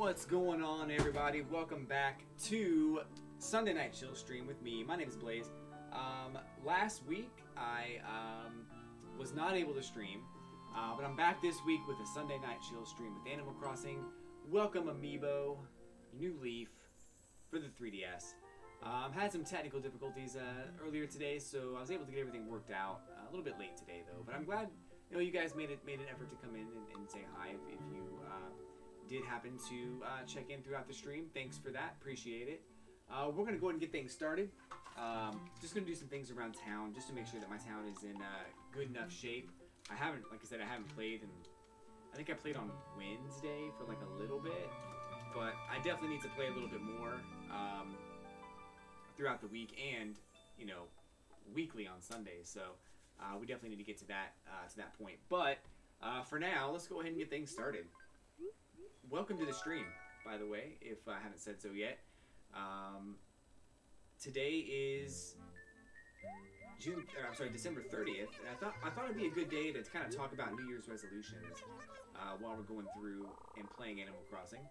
What's going on, everybody? Welcome back to Sunday Night Chill Stream with me. My name is Blaze. Last week I was not able to stream, but I'm back this week with a Sunday Night Chill Stream with Animal Crossing. Welcome, Amiibo, new Leaf for the 3DS. Had some technical difficulties earlier today, so I was able to get everything worked out. A little bit late today, though, but I'm glad you guys made an effort to come in and say hi if you did happen to check in throughout the stream. Thanks for that. Appreciate it. We're going to go ahead and get things started. Just going to do some things around town just to make sure that my town is in good enough shape. I haven't, like I said, I haven't played, and I think I played on Wednesday for like a little bit, but I definitely need to play a little bit more throughout the week and, you know, weekly on Sundays. So we definitely need to get to that point. But for now, let's go ahead and get things started. Welcome to the stream, by the way, if I haven't said so yet. Today is December 30th, and I thought it'd be a good day to kind of talk about New Year's resolutions while we're going through and playing Animal Crossing.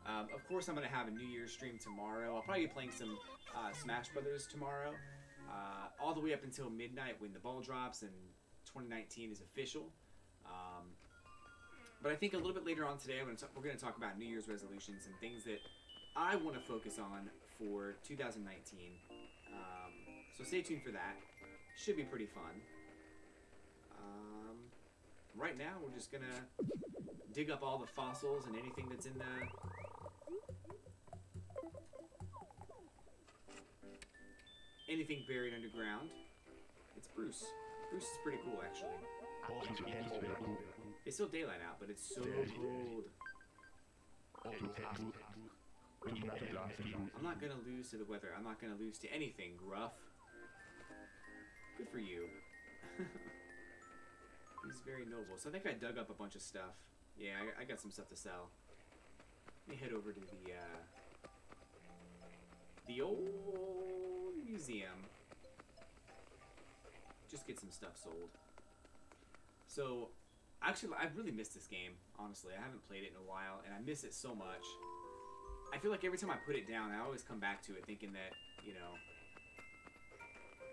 Of course, I'm going to have a New Year's stream tomorrow. I'll probably be playing some Smash Brothers tomorrow, all the way up until midnight when the ball drops and 2019 is official. But I think a little bit later on today, we're going to talk about New Year's resolutions and things that I want to focus on for 2019. So stay tuned for that. Should be pretty fun. Right now, we're just going to dig up all the fossils and anything that's in the... anything buried underground. It's Bruce. Bruce is pretty cool, actually. It's still daylight out, but it's so cold. I'm not gonna lose to the weather. I'm not gonna lose to anything, Gruff. Good for you. He's very noble. So I think I dug up a bunch of stuff. Yeah, I got some stuff to sell. Let me head over to the old museum. Just get some stuff sold. So, actually, I really missed this game, honestly. I haven't played it in a while, and I miss it so much. I feel like every time I put it down, I always come back to it thinking that, you know,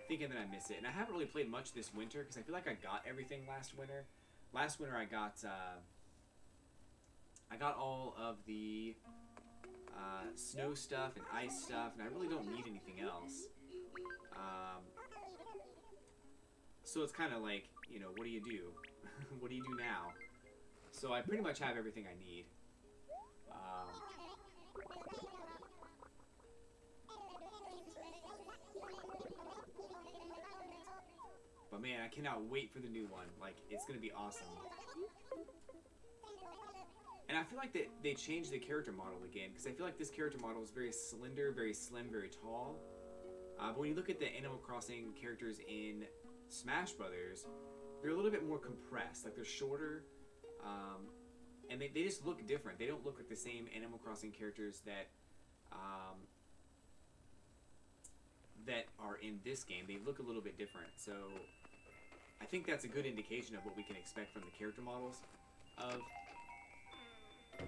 thinking that I miss it. And I haven't really played much this winter, because I feel like I got everything last winter. Last winter, I got all of the snow stuff and ice stuff, and I really don't need anything else. So it's kind of like, you know, what do you do? What do you do now? So I pretty much have everything I need. But man, I cannot wait for the new one. Like, it's going to be awesome. And I feel like that they changed the character model again, because I feel like this character model is very slender, very slim, very tall. But when you look at the Animal Crossing characters in Smash Brothers, they're a little bit more compressed. Like, they're shorter, and they just look different. They don't look like the same Animal Crossing characters that that are in this game. They look a little bit different. So I think that's a good indication of what we can expect from the character models of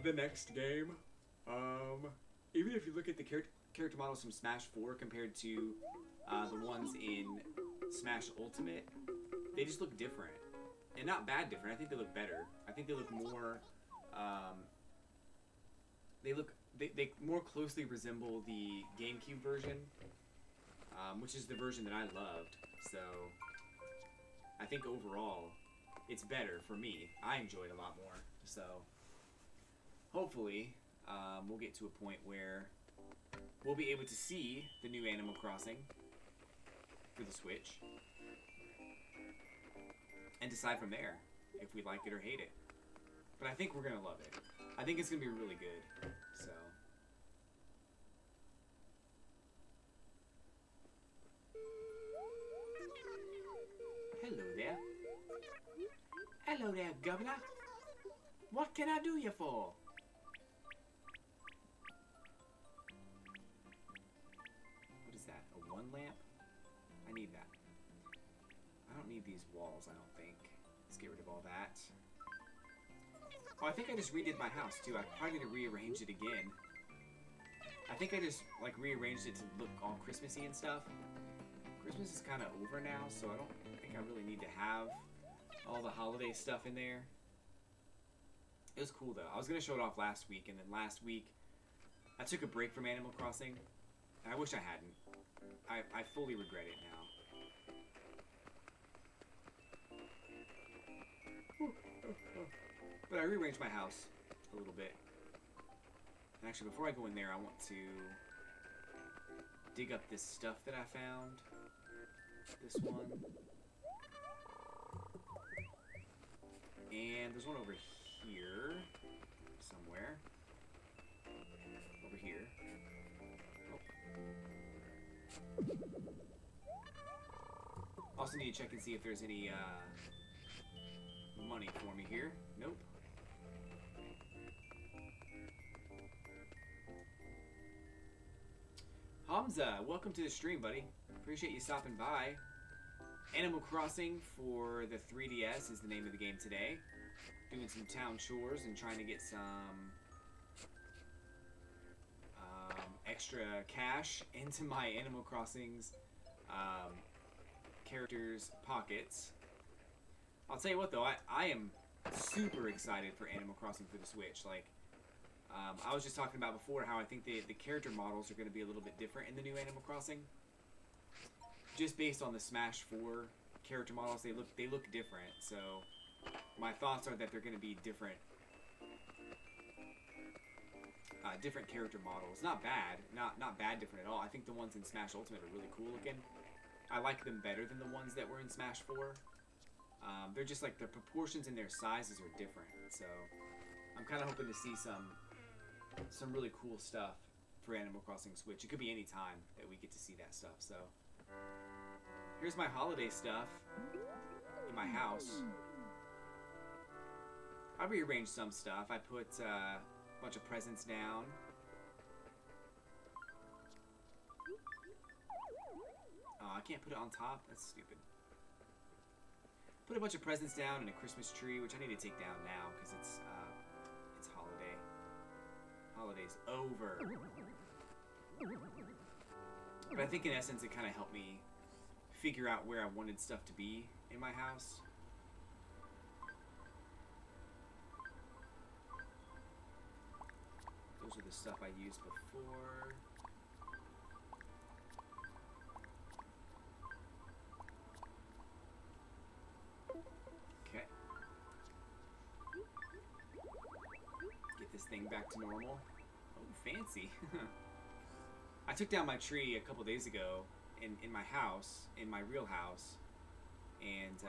the next game. Even if you look at the character models from Smash 4 compared to the ones in Smash Ultimate, they just look different. And not bad different. I think they look better. I think they look more... They more closely resemble the GameCube version, which is the version that I loved. So I think overall it's better for me. I enjoyed it a lot more. So hopefully we'll get to a point where we'll be able to see the new Animal Crossing for the Switch and decide from there if we like it or hate it. But I think we're gonna love it. I think it's gonna be really good. So hello there. Hello there, Governor. What can I do you for? What is that? A one lamp? I need that. I don't need these walls, I don't think. Let's get rid of all that. Oh, I think I just redid my house too. I probably need to rearrange it again. I think I just like rearranged it to look all Christmassy and stuff. Christmas is kind of over now, so I don't think I really need to have all the holiday stuff in there. It was cool though. I was gonna show it off last week, and then last week I took a break from Animal Crossing, and I wish I hadn't. I fully regret it now. But I rearranged my house a little bit. And actually, before I go in there, I want to dig up this stuff that I found. This one. And there's one over here. Somewhere. Over here. Oh. Also need to check and see if there's any money for me here. Nope. Hamza, welcome to the stream, buddy. Appreciate you stopping by. Animal Crossing for the 3DS is the name of the game today. Doing some town chores and trying to get some extra cash into my Animal Crossing's characters' pockets. I'll tell you what though, I am super excited for Animal Crossing for the Switch. Like, I was just talking about before how I think the character models are going to be a little bit different in the new Animal Crossing. Just based on the Smash 4 character models, they look different. So my thoughts are that they're going to be different character models. Not bad, not bad different at all. I think the ones in Smash Ultimate are really cool looking. I like them better than the ones that were in Smash 4. They're just like, their proportions and their sizes are different. So I'm kind of hoping to see some really cool stuff for Animal Crossing Switch. It could be any time that we get to see that stuff. So here's my holiday stuff in my house. I rearranged some stuff. I put a bunch of presents down. Oh, I can't put it on top. That's stupid. Put a bunch of presents down and a Christmas tree, which I need to take down now because it's holiday. Holiday's over. But I think in essence it kind of helped me figure out where I wanted stuff to be in my house. Those are the stuff I used before. Okay. Get this thing back to normal. Oh, fancy. I took down my tree a couple days ago in my house, in my real house, and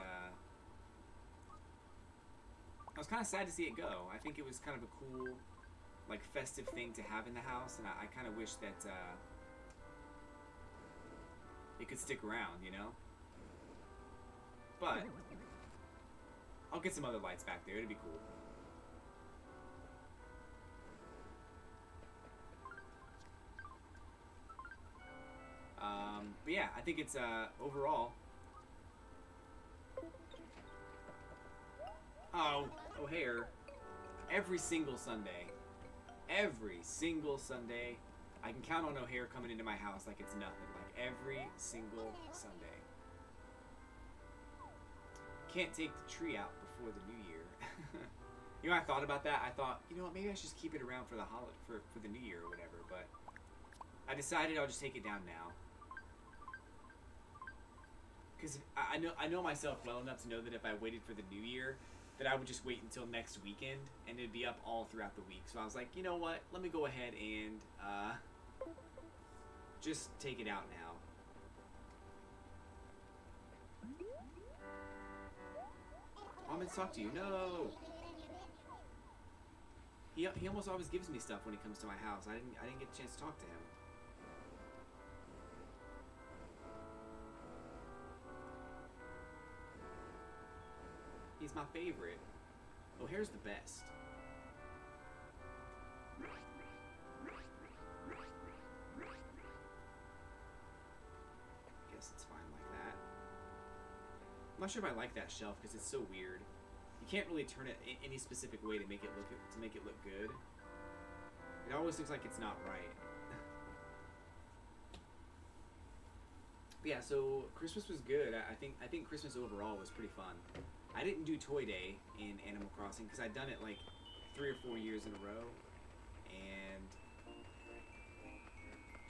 I was kind of sad to see it go. I think it was kind of a cool, like, festive thing to have in the house, and I kind of wish that it could stick around, you know? But I'll get some other lights back there. It'd be cool. But yeah, I think it's overall. Oh, O'Hare. Every single Sunday, I can count on O'Hare coming into my house like it's nothing. Like every single Sunday. Can't take the tree out before the new year. You know, I thought about that. I thought, you know what, maybe I should just keep it around for the holiday, for the new year or whatever. But I decided I'll just take it down now. Because I know myself well enough to know that if I waited for the new year, that I would just wait until next weekend, and it'd be up all throughout the week. So I was like, you know what? Let me go ahead and just take it out now. I'm gonna talk to you. No. He almost always gives me stuff when he comes to my house. I didn't get a chance to talk to him. He's my favorite. O'Hare's the best. Guess it's fine like that. I'm not sure if I like that shelf because it's so weird. You can't really turn it in any specific way to make it look good. It always looks like it's not right. But yeah, so Christmas was good. I think Christmas overall was pretty fun. I didn't do Toy Day in Animal Crossing because I'd done it like 3 or 4 years in a row, and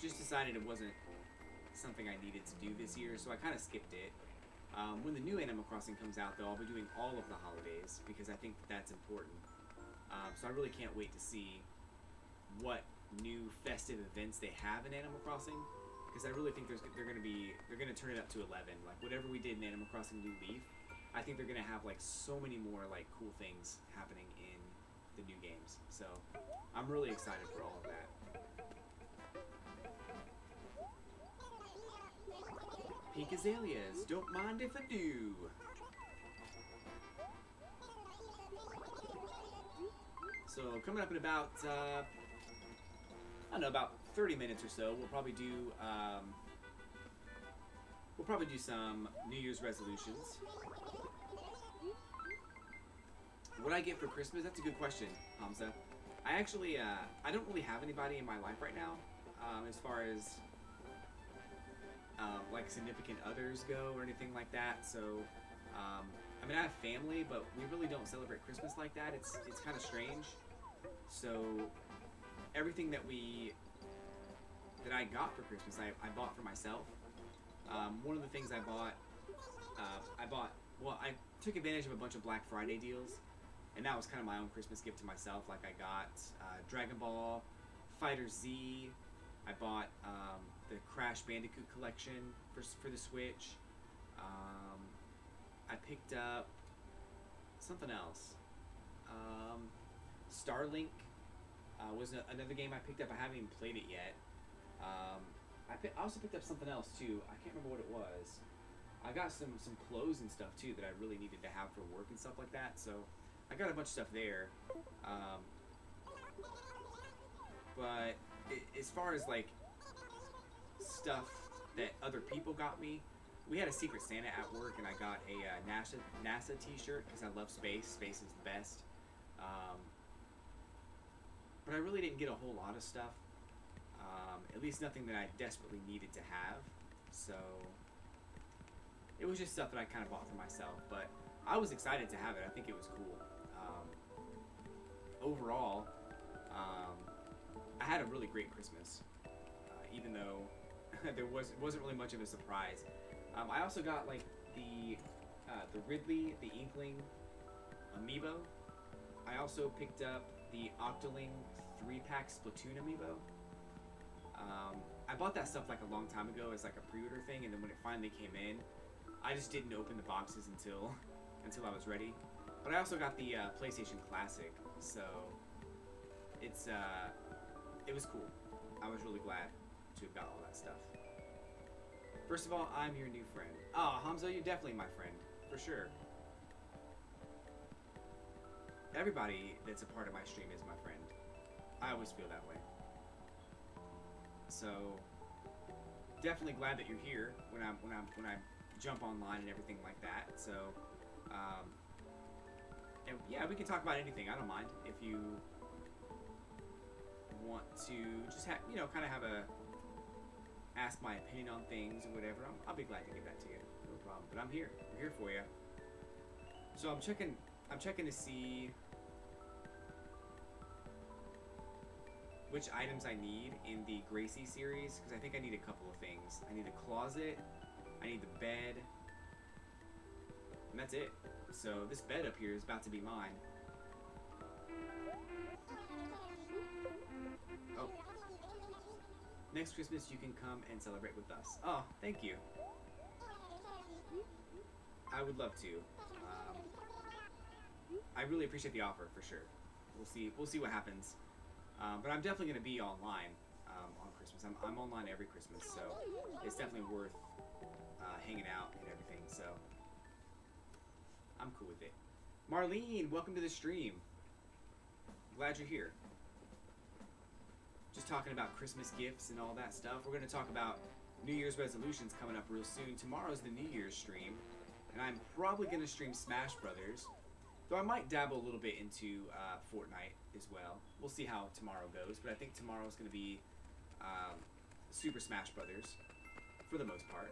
just decided it wasn't something I needed to do this year, so I kind of skipped it. When the new Animal Crossing comes out, though, I'll be doing all of the holidays because I think that's important. So I really can't wait to see what new festive events they have in Animal Crossing, because I really think they're going to turn it up to 11. Like whatever we did in Animal Crossing New Leaf, I think they're going to have like so many more like cool things happening in the new games. So I'm really excited for all of that. Pink azaleas, don't mind if I do. So coming up in about, I don't know, about 30 minutes or so, we'll probably do some New Year's resolutions. What I get for Christmas? That's a good question, Hamza. I actually, I don't really have anybody in my life right now, as far as like significant others go or anything like that. So, I mean, I have family, but we really don't celebrate Christmas like that. It's kind of strange. So, everything that I got for Christmas, I bought for myself. One of the things I bought, I took advantage of a bunch of Black Friday deals, and that was kind of my own Christmas gift to myself. Like I got Dragon Ball, Fighter Z. I bought the Crash Bandicoot collection for the Switch. I picked up something else. Starlink was another game I picked up. I haven't even played it yet. I also picked up something else too. I can't remember what it was. I got some clothes and stuff too that I really needed to have for work and stuff like that. So I got a bunch of stuff there. But as far as like stuff that other people got me, we had a Secret Santa at work, and I got a NASA t-shirt because I love space. Space is the best. But I really didn't get a whole lot of stuff. At least nothing that I desperately needed to have. So it was just stuff that I kind of bought for myself. But I was excited to have it. I think it was cool. Overall, I had a really great Christmas, even though there wasn't really much of a surprise. I also got like the Ridley, the Inkling amiibo. I also picked up the Octoling 3-pack Splatoon amiibo. I bought that stuff like a long time ago as like a pre-order thing, and then when it finally came in, I just didn't open the boxes until I was ready. But I also got the PlayStation Classic, so it was cool. I was really glad to have got all that stuff. First of all, I'm your new friend. Oh, Hamza, you're definitely my friend, for sure. Everybody that's a part of my stream is my friend. I always feel that way. So definitely glad that you're here when I jump online and everything like that. So and yeah, we can talk about anything. I don't mind if you want to just have, you know, kind of have a ask my opinion on things or whatever. I'll be glad to give that to you. No problem. But I'm here. I'm here for you. So I'm checking to see which items I need in the Gracie series, because I think I need a couple of things. I need a closet, I need the bed, and that's it. So this bed up here is about to be mine. Oh. Next Christmas you can come and celebrate with us. Oh, thank you. I would love to. I really appreciate the offer, for sure. We'll see what happens. But I'm definitely going to be online on Christmas. I'm online every Christmas, so it's definitely worth hanging out and everything. So I'm cool with it. Marlene, welcome to the stream. Glad you're here. Just talking about Christmas gifts and all that stuff. We're going to talk about New Year's resolutions coming up real soon. Tomorrow's the New Year's stream, and I'm probably going to stream Smash Brothers. Though I might dabble a little bit into Fortnite as well. We'll see how tomorrow goes, but I think tomorrow's going to be Super Smash Brothers for the most part.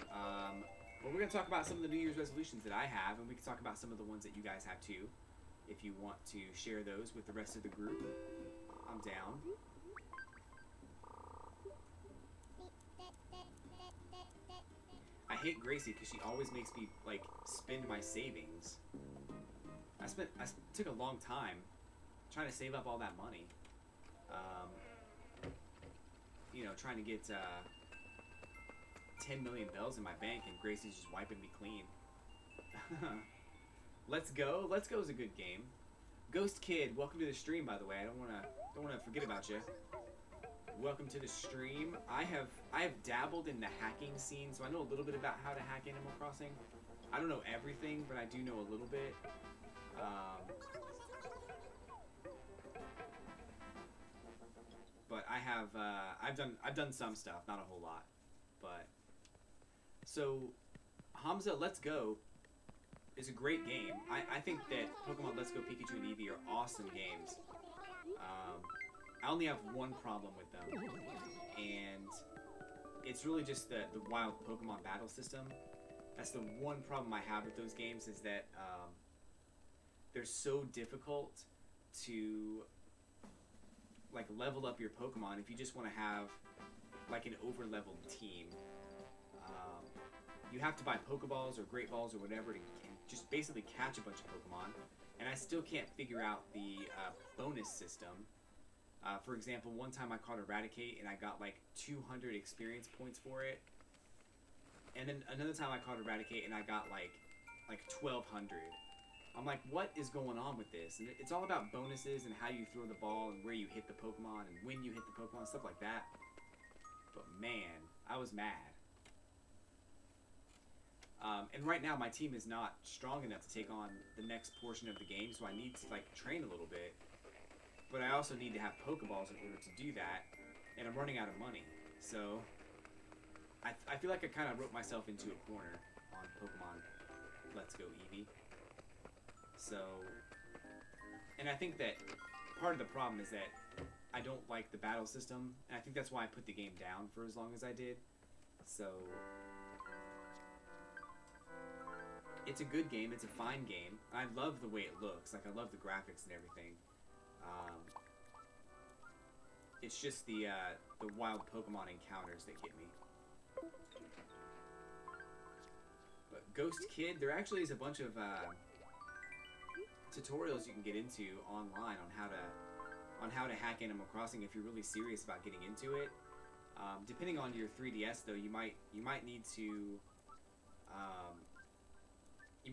But we're going to talk about some of the New Year's resolutions that I have, and we can talk about some of the ones that you guys have too. If you want to share those with the rest of the group, I'm down. I hate Gracie because she always makes me, like, spend my savings. I took a long time trying to save up all that money. You know, trying to get 10 million bells in my bank, and Gracie's just wiping me clean. Let's Go. Let's Go is a good game. Ghost Kid, welcome to the stream, by the way. I don't wanna forget about you. Welcome to the stream. I have dabbled in the hacking scene, so I know a little bit about how to hack Animal Crossing. I don't know everything, but I do know a little bit. But I have I've done some stuff, not a whole lot. But so Hamza, Let's Go is a great game. I think that Pokemon Let's Go Pikachu and Eevee are awesome games. I only have one problem with them, and it's really just the wild Pokemon battle system. That's the one problem I have with those games, is that they're so difficult to like level up your Pokemon if you just want to have like an over-leveled team. You have to buy Pokeballs or Great Balls or whatever to just basically catch a bunch of Pokemon, and I still can't figure out the bonus system. For example, one time I caught Eradicate and I got like 200 experience points for it, and then another time I caught Eradicate and I got like 1,200. I'm like, what is going on with this? And it's all about bonuses and how you throw the ball and where you hit the Pokemon and when you hit the Pokemon, stuff like that. But man, I was mad. And right now my team is not strong enough to take on the next portion of the game, so I need to like train a little bit. But I also need to have Pokeballs in order to do that, and I'm running out of money. So I feel like I kind of wrote myself into a corner on Pokemon Let's Go Eevee. So, and I think that part of the problem is that I don't like the battle system, and I think that's why I put the game down for as long as I did. So, it's a good game, it's a fine game. I love the way it looks, like I love the graphics and everything. It's just the wild Pokemon encounters that get me. But Ghost Kid, there actually is a bunch of tutorials you can get into online on how to hack Animal Crossing if you're really serious about getting into it. Depending on your 3DS, though, you might need to you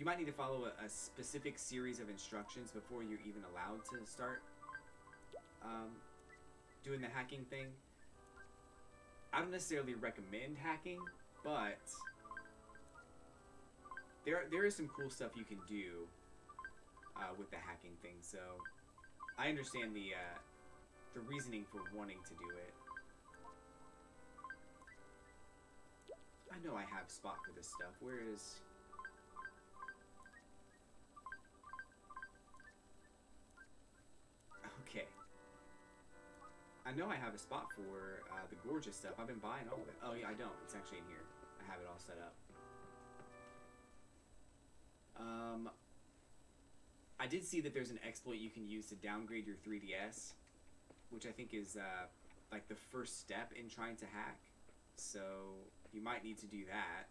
might need to follow a specific series of instructions before you're even allowed to start doing the hacking thing. I don't necessarily recommend hacking, but there is some cool stuff you can do with the hacking thing. So I understand the reasoning for wanting to do it. I know I have a spot for this stuff. Where is... Okay. I know I have a spot for the gorgeous stuff. I've been buying all of it. Oh, yeah, I don't. It's actually in here. I have it all set up. I did see that there's an exploit you can use to downgrade your 3DS, which I think is like the first step in trying to hack. So you might need to do that.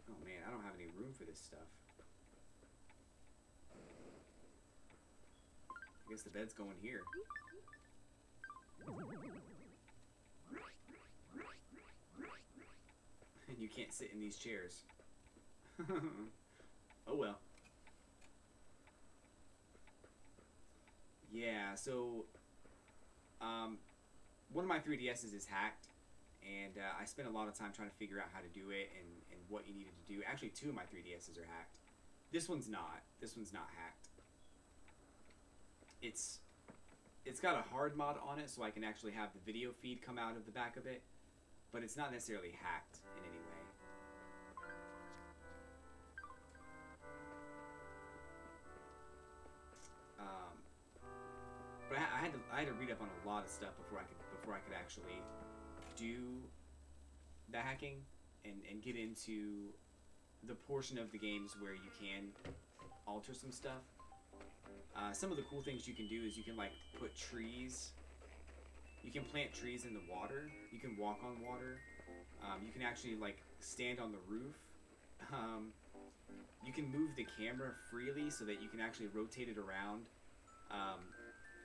Oh man, I don't have any room for this stuff. I guess the bed's going here. And you can't sit in these chairs. Oh well. Yeah, so one of my 3DSs is hacked, and I spent a lot of time trying to figure out how to do it and what you needed to do. Actually, two of my 3DSs are hacked. This one's not. This one's not hacked. It's it's got a hard mod on it, so I can actually have the video feed come out of the back of it, but it's not necessarily hacked in any way. But I had to read up on a lot of stuff before I could actually do the hacking and get into the portion of the games where you can alter some stuff. Some of the cool things you can do is you can like put trees. You can plant trees in the water. You can walk on water. You can actually like stand on the roof. You can move the camera freely so that you can actually rotate it around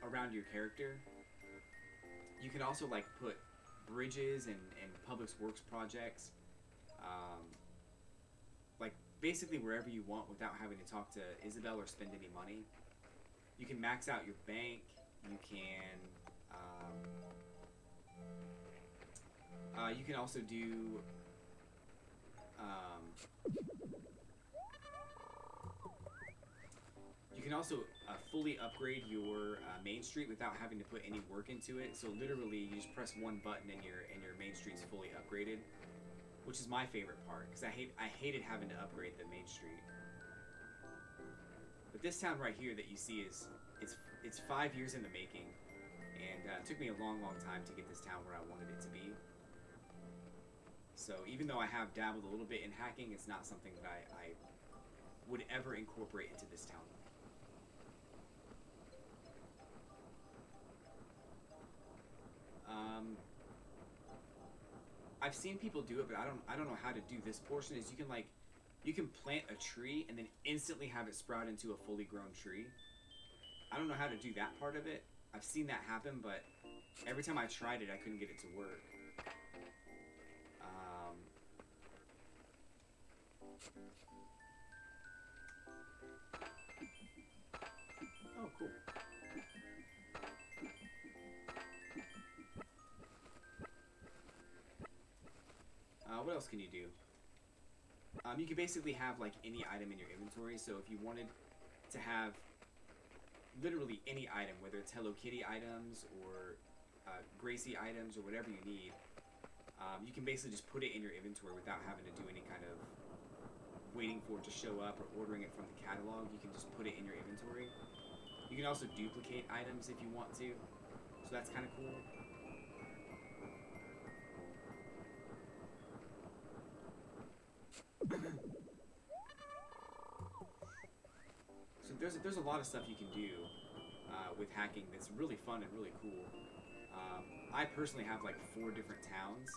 around your character. You can also like put bridges and public works projects like basically wherever you want without having to talk to Isabel or spend any money. You can max out your bank. You can also do you can also fully upgrade your main street without having to put any work into it. So literally, you just press one button and your main street's fully upgraded, which is my favorite part because I hated having to upgrade the main street. But this town right here that you see it's 5 years in the making, and it took me a long time to get this town where I wanted it to be. So even though I have dabbled a little bit in hacking, it's not something that I would ever incorporate into this town. I've seen people do it, but I don't know how to do this portion. Is you can plant a tree and then instantly have it sprout into a fully grown tree. I don't know how to do that part of it. I've seen that happen, but every time I tried it, I couldn't get it to work. Oh, cool. What else can you do? You can basically have like any item in your inventory. So if you wanted to have literally any item, whether it's Hello Kitty items or Gracie items or whatever you need, you can basically just put it in your inventory without having to do any kind of waiting for it to show up or ordering it from the catalog. You can just put it in your inventory. You can also duplicate items if you want to, so that's kind of cool. So there's a lot of stuff you can do with hacking that's really fun and really cool. I personally have like 4 different towns.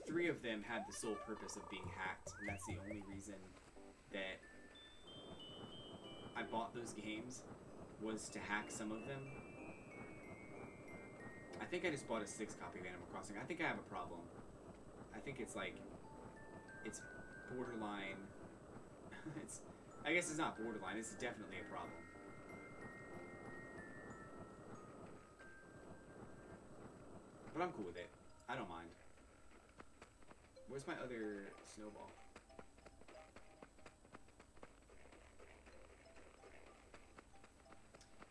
3 of them had the sole purpose of being hacked, and that's the only reason that I bought those games, was to hack some of them. I think I just bought a 6 copy of Animal Crossing. I think I have a problem. I think it's like, it's borderline, I guess it's not borderline, it's definitely a problem. But I'm cool with it. I don't mind. Where's my other snowball?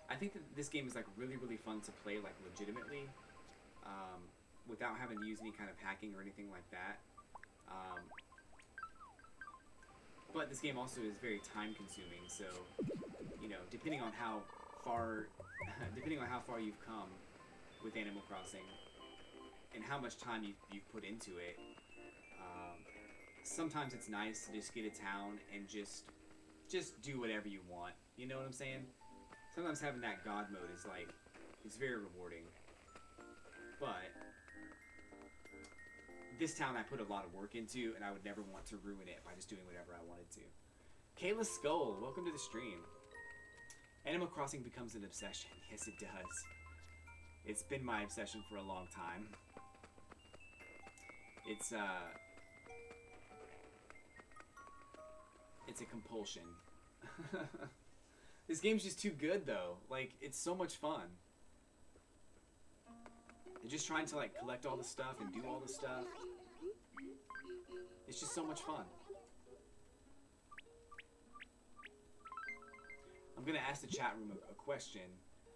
I think that this game is like really fun to play like legitimately, without having to use any kind of hacking or anything like that. But this game also is very time consuming, so you know, depending on how far you've come with Animal Crossing and how much time you've put into it, sometimes it's nice to just get a town and just do whatever you want. You know what I'm saying? Sometimes having that God mode is like, it's very rewarding. But this town I put a lot of work into, and I would never want to ruin it by just doing whatever I wanted to. Kayla Skull, welcome to the stream. Animal Crossing becomes an obsession. Yes, it does. It's been my obsession for a long time. It's a compulsion. This game's just too good, though. Like, it's so much fun. And just trying to, like, collect all the stuff and do all the stuff. It's just so much fun. I'm gonna ask the chat room a question.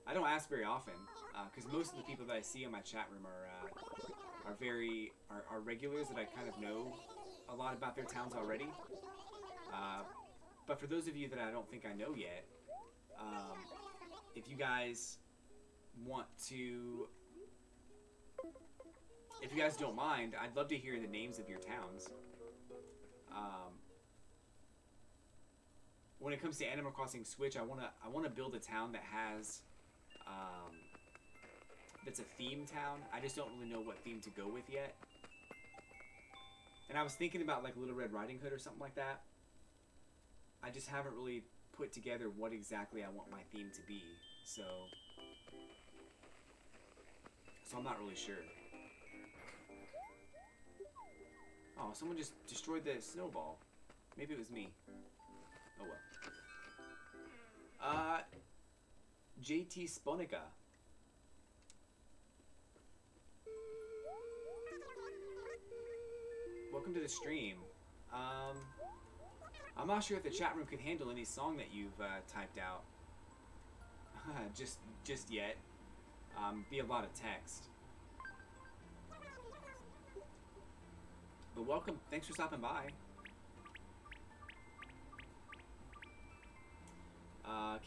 I don't ask very often, because most of the people that I see in my chat room are regulars that I kind of know a lot about their towns already. But for those of you that I don't think I know yet, if you guys want to, if you guys don't mind, I'd love to hear the names of your towns. When it comes to Animal Crossing Switch, I wanna build a town that has that's a theme town. I just don't really know what theme to go with yet. And I was thinking about like Little Red Riding Hood or something like that. I just haven't really put together what exactly I want my theme to be. So I'm not really sure. Oh, someone just destroyed the snowball. Maybe it was me. Oh well. JT Sponica. Welcome to the stream. I'm not sure if the chat room can handle any song that you've typed out. just yet. Be a lot of text. But welcome. Thanks for stopping by.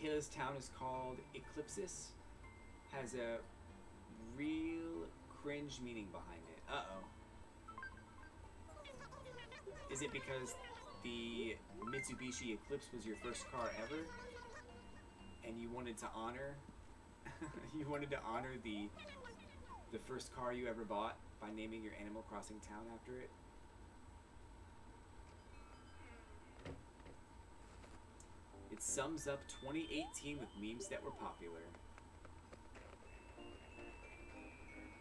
Kayla's town is called Eclipsis. Has a real cringe meaning behind it. Uh-oh. Is it because the Mitsubishi Eclipse was your first car ever? And you wanted to honor you wanted to honor the first car you ever bought by naming your Animal Crossing town after it? It sums up 2018 with memes that were popular.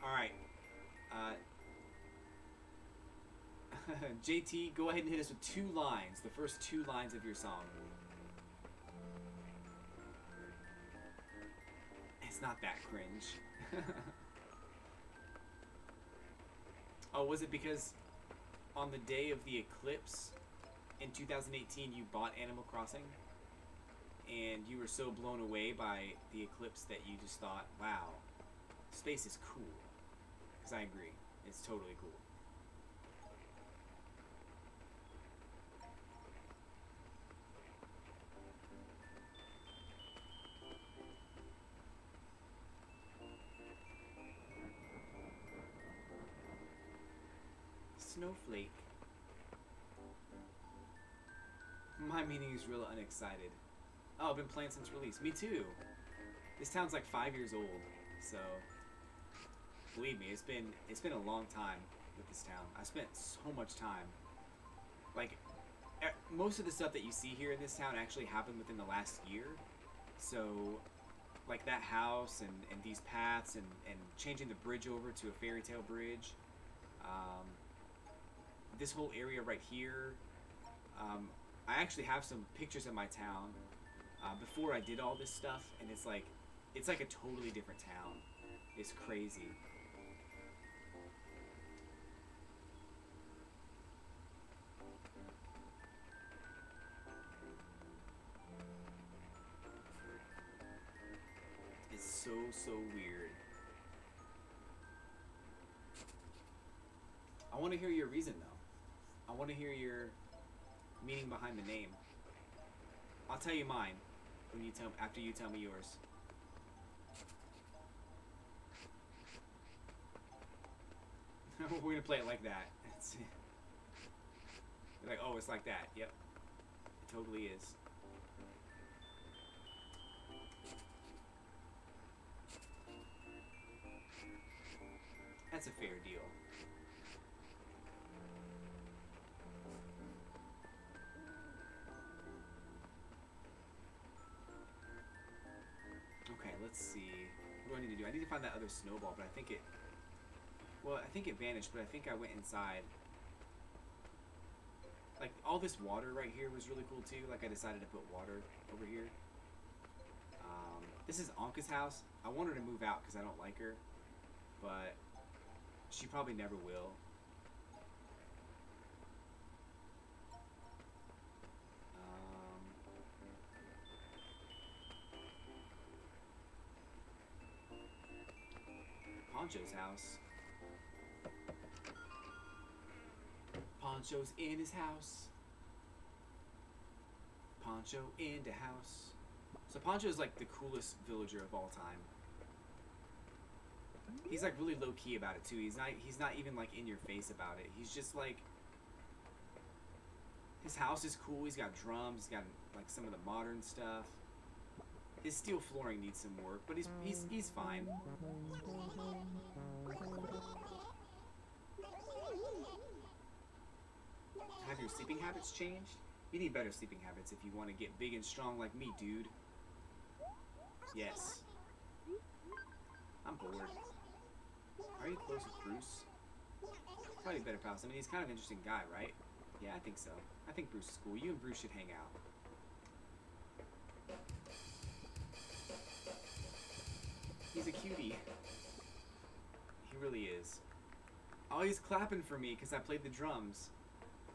Alright. JT, go ahead and hit us with 2 lines. The first 2 lines of your song. It's not that cringe. Oh, was it because on the day of the eclipse in 2018 you bought Animal Crossing? And you were so blown away by the eclipse that you just thought, wow, space is cool. Because I agree. It's totally cool. Snowflake. My meaning is real unexcited. Oh, I've been playing since release. Me too. This town's like 5 years old, so believe me, it's been a long time with this town. I spent so much time. Like, most of the stuff that you see here in this town actually happened within the last year. So, like that house and these paths and changing the bridge over to a fairy tale bridge. This whole area right here. I actually have some pictures of my town before I did all this stuff, and it's like a totally different town. It's crazy. It's so weird. I want to hear your reason though. I want to hear your meaning behind the name. I'll tell you mine when after you tell me yours. We're gonna play it like that. You're like, oh, it's like that. Yep, it totally is. That's a fair deal. Okay, let's see. What do I need to do? I need to find that other snowball, but I think it... Well, I think it vanished, but I think I went inside. Like, all this water right here was really cool, too. Like, I decided to put water over here. This is Anka's house. I want her to move out because I don't like her. But she probably never will. Poncho's house. Poncho's in his house. Poncho in the house. So Poncho is like the coolest villager of all time. He's like really low key about it too. He's not even like in your face about it. He's just like, his house is cool. He's got drums. He's got like some of the modern stuff. His steel flooring needs some work, but he's fine. Have your sleeping habits changed? You need better sleeping habits if you want to get big and strong like me, dude. Yes. I'm bored. Are you close with Bruce? Probably better pals. I mean, he's kind of an interesting guy, right? Yeah, I think so. I think Bruce is cool. You and Bruce should hang out. He's a cutie. He really is. Oh, he's clapping for me because I played the drums.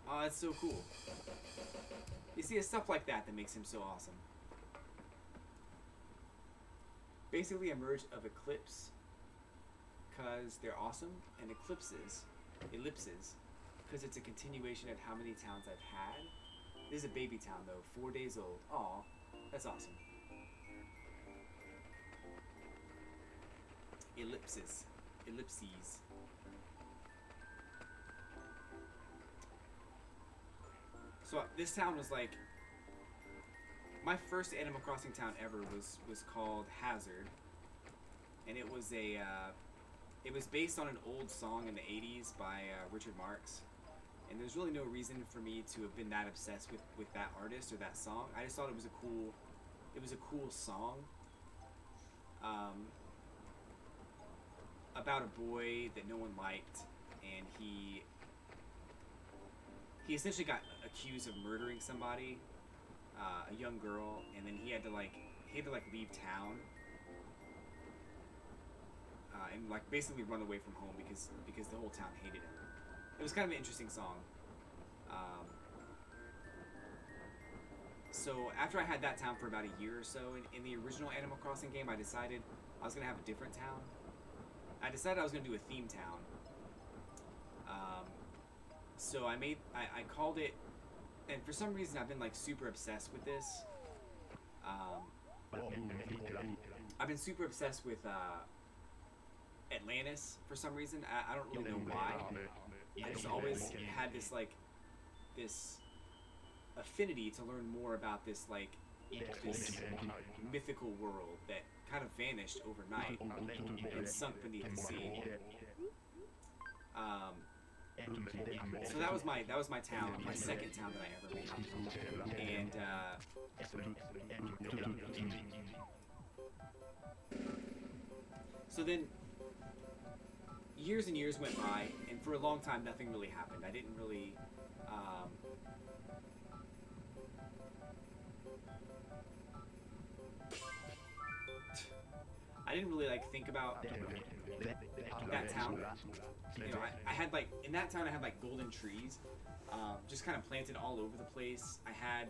Oh, that's so cool. You see, it's stuff like that that makes him so awesome. Basically a merge of Eclipse, because they're awesome, and ellipses, because it's a continuation of how many towns I've had. This is a baby town, though, 4 days old. Aw, that's awesome. Ellipses. So this town was like, my first Animal Crossing town ever was called Hazard, and it was it was based on an old song in the 80s by Richard Marx, and there's really no reason for me to have been that obsessed with that artist or that song. I just thought it was a cool song about a boy that no one liked, and he essentially got accused of murdering somebody, a young girl, and then he had to leave town and like basically run away from home because the whole town hated him. It was kind of an interesting song. So after I had that town for about a year or so, in the original Animal Crossing game, I decided I was gonna have a different town. I decided I was gonna do a theme town. So I called it, and for some reason I've been like super obsessed with this. I've been super obsessed with Atlantis for some reason. I don't really know why. I just always had this affinity to learn more about this mythical world that kind of vanished overnight and sunk beneath the sea. So that was my town, my second town that I ever made, and so then years and years went by, and for a long time nothing really happened. I didn't really like think about that town. You know, I had like, in that town I had like golden trees, just kind of planted all over the place. I had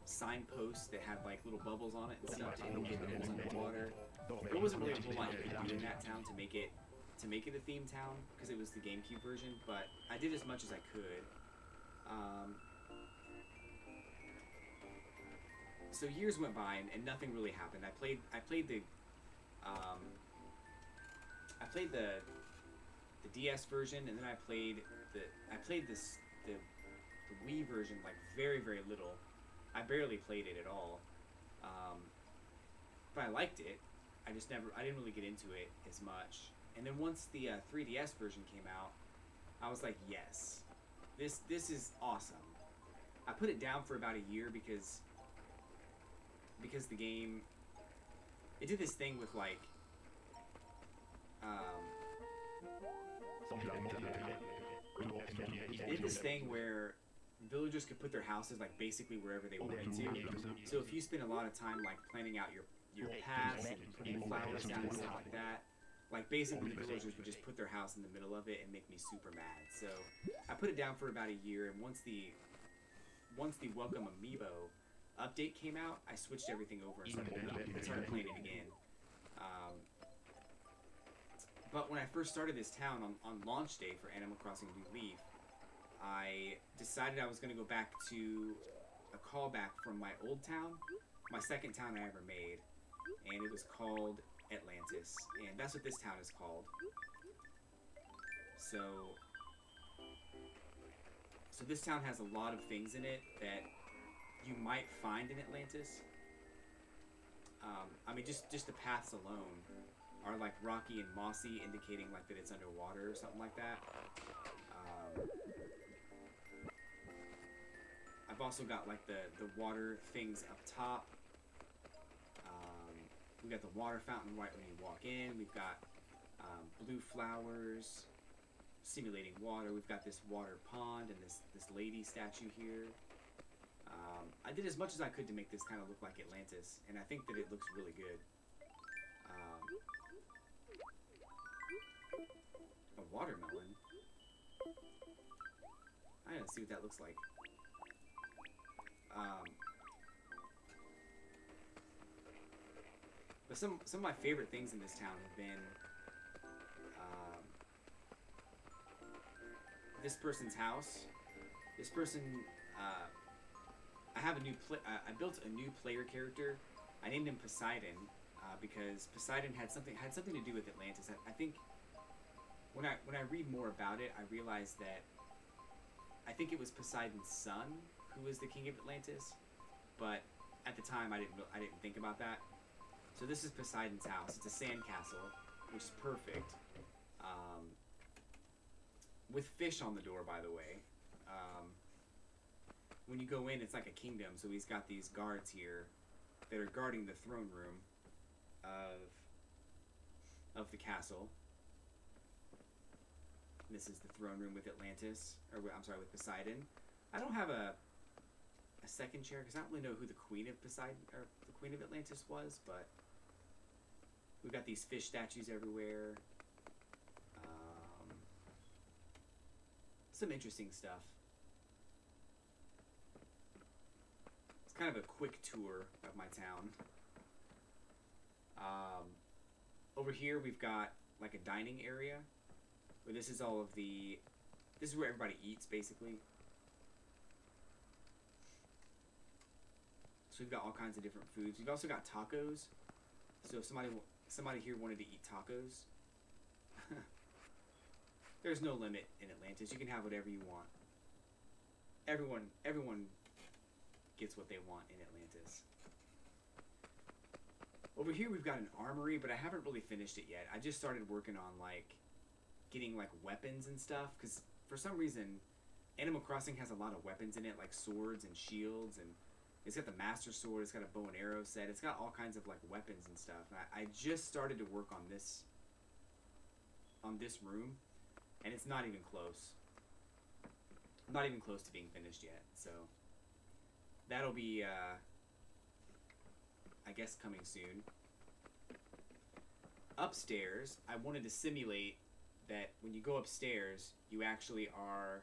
signposts that had like little bubbles on it and stuff to indicate that it was underwater. There wasn't really a whole lot you could do in that town to make it a theme town, because it was the GameCube version, but I did as much as I could. So years went by and nothing really happened. I played the DS version, and then I played the Wii version like very, very little. I barely played it at all. But I liked it. I didn't really get into it as much. And then once the 3DS version came out, I was like, yes, this is awesome. I put it down for about a year because the game, it did this thing with like it did this thing where villagers could put their houses like basically wherever they wanted to. So if you spend a lot of time like planning out your paths and putting flowers down and stuff like that, like basically the villagers would just put their house in the middle of it and make me super mad. So I put it down for about a year, and once the Welcome Amiibo update came out, I switched everything over and started playing it again. But when I first started this town on launch day for Animal Crossing New Leaf, I decided I was going to go back to a callback from my old town, my second town I ever made, and it was called Atlantis, and that's what this town is called. So this town has a lot of things in it that you might find in Atlantis. I mean, just the paths alone are like rocky and mossy, indicating like that it's underwater or something like that. I've also got like the water things up top. We got the water fountain right when you walk in. We've got blue flowers simulating water. We've got this water pond and this lady statue here. I did as much as I could to make this kind of look like Atlantis, and I think that it looks really good. A watermelon? I gotta see what that looks like. But some of my favorite things in this town have been this person's house. This person, I have a new I built a new player character. I named him Poseidon because Poseidon had something to do with Atlantis. I think when I read more about it, I realized that I think it was Poseidon's son who was the king of Atlantis, but at the time I didn't think about that. So this is Poseidon's house. It's a sand castle, which is perfect. With fish on the door, by the way. When you go in, it's like a kingdom, so he's got these guards here that are guarding the throne room of the castle. This is the throne room with Atlantis, or I'm sorry, with Poseidon. I don't have a second chair because I don't really know who the Queen of Poseidon or the Queen of Atlantis was, but we've got these fish statues everywhere. Some interesting stuff. It's kind of a quick tour of my town. Over here we've got like a dining area where this is all of the, this is where everybody eats basically. So we've got all kinds of different foods. We've also got tacos. So if somebody here wanted to eat tacos, there's no limit in Atlantis. You can have whatever you want. Everyone gets what they want in Atlantis. Over here we've got an armory, but I haven't really finished it yet. I just started working on like getting like weapons and stuff, because for some reason Animal Crossing has a lot of weapons in it, like swords and shields, and it's got the Master Sword, it's got a bow and arrow set, it's got all kinds of like weapons and stuff. And I just started to work on this room, and it's not even close. Not even close to being finished yet. So that'll be I guess coming soon. Upstairs, I wanted to simulate that when you go upstairs, you actually are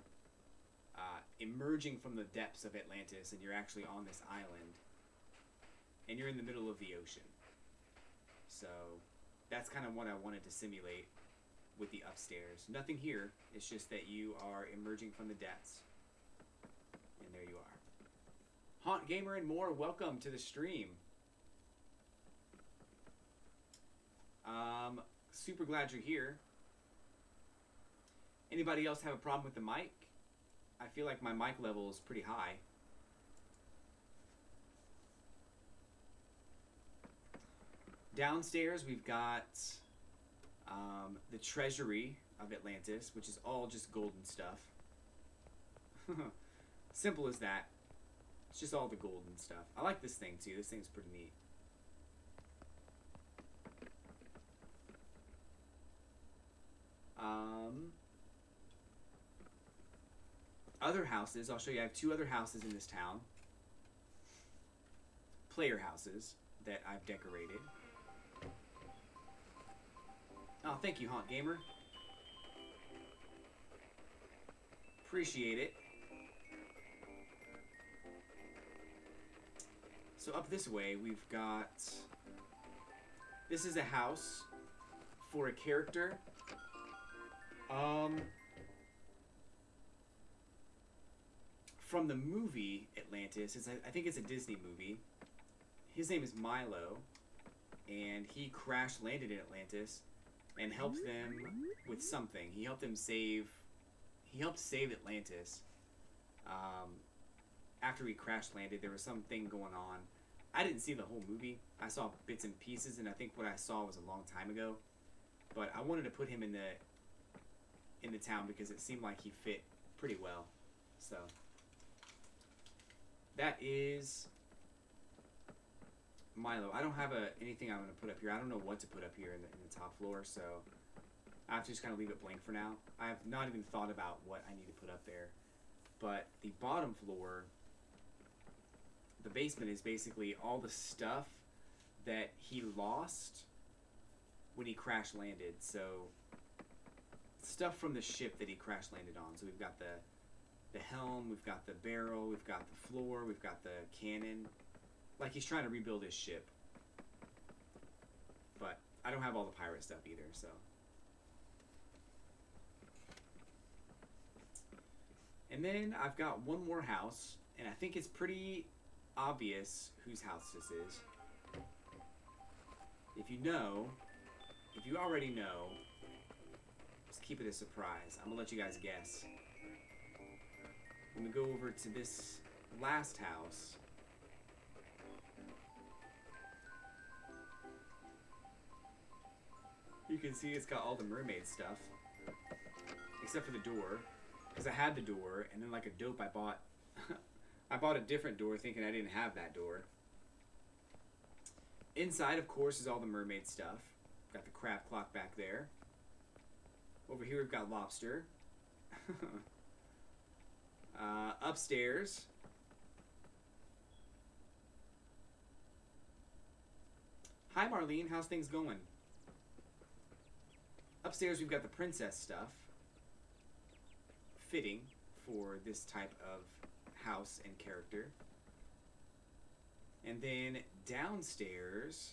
emerging from the depths of Atlantis, and you're actually on this island, and you're in the middle of the ocean. So that's kind of what I wanted to simulate with the upstairs. Nothing here, it's just that you are emerging from the depths, and there you are. Haunt Gamer and more, welcome to the stream. Super glad you're here. Anybody else have a problem with the mic? I feel like my mic level is pretty high. Downstairs we've got the treasury of Atlantis, which is all just golden stuff. Simple as that. It's just all the golden stuff. I like this thing too. This thing's pretty neat. Other houses, I'll show you. I have two other houses in this town. Player houses that I've decorated. Oh, thank you, Haunt Gamer. Appreciate it. So up this way, we've got... This is a house for a character, from the movie Atlantis, I think it's a Disney movie. His name is Milo, and he crash landed in Atlantis and helped them with something. He helped save Atlantis. After he crash landed, there was something going on. I didn't see the whole movie. I saw bits and pieces, and I think what I saw was a long time ago. But I wanted to put him in the town because it seemed like he fit pretty well. So that is Milo. I don't have anything I'm going to put up here. I don't know what to put up here in the top floor, so I have to just kind of leave it blank for now. I have not even thought about what I need to put up there. But the bottom floor, the basement, is basically all the stuff that he lost when he crash landed. So stuff from the ship that he crash landed on. So we've got the helm, we've got the barrel, we've got the floor, we've got the cannon. Like he's trying to rebuild his ship. But I don't have all the pirate stuff either, so. And then I've got one more house, and I think it's pretty obvious whose house this is. If you already know, just keep it a surprise. I'm gonna let you guys guess. When we go over to this last house, you can see it's got all the mermaid stuff, except for the door, because I had the door, and then like a dope I bought I bought a different door thinking I didn't have that door. Inside, of course, is all the mermaid stuff. Got the crab clock back there. Over here we've got lobster. Upstairs, hi Marlene, how's things going? Upstairs we've got the princess stuff, fitting for this type of house and character. And then downstairs,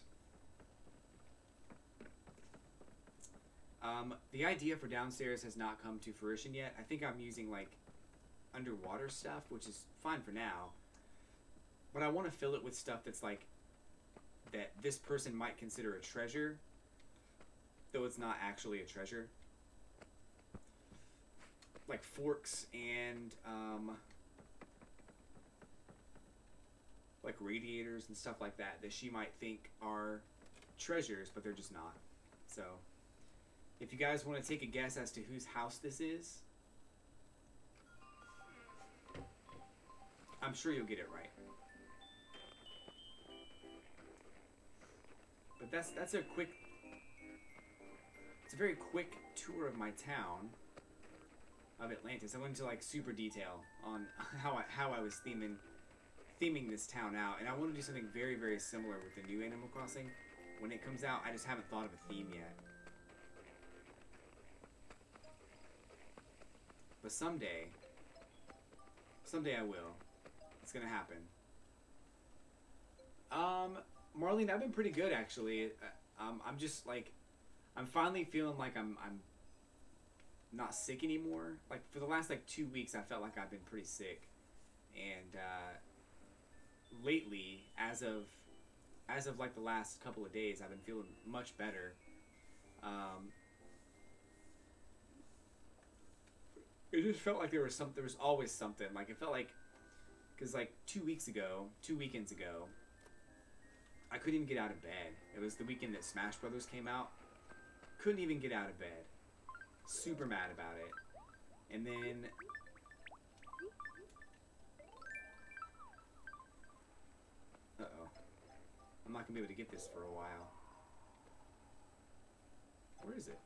the idea for downstairs has not come to fruition yet. I think I'm using like underwater stuff, which is fine for now, but I want to fill it with stuff that's like that this person might consider a treasure, though it's not actually a treasure, like forks and like radiators and stuff like that she might think are treasures, but they're just not. So if you guys want to take a guess as to whose house this is, I'm sure you'll get it right. But that's a quick, it's a very quick tour of my town of Atlantis. I went into like super detail on how I was theming this town out, and I want to do something very, very similar with the new Animal Crossing when it comes out. I just haven't thought of a theme yet. But someday I will. It's gonna happen. Marlene, I've been pretty good actually. I'm just like, I'm finally feeling like I'm not sick anymore. Like for the last like 2 weeks, I felt like I've been pretty sick, and lately, as of like the last couple of days, I've been feeling much better. It just felt like there was always something. Like it felt like, because like 2 weekends ago, I couldn't even get out of bed. It was the weekend that Smash Brothers came out. Couldn't even get out of bed. Super mad about it. And then uh-oh. I'm not gonna be able to get this for a while. Where is it?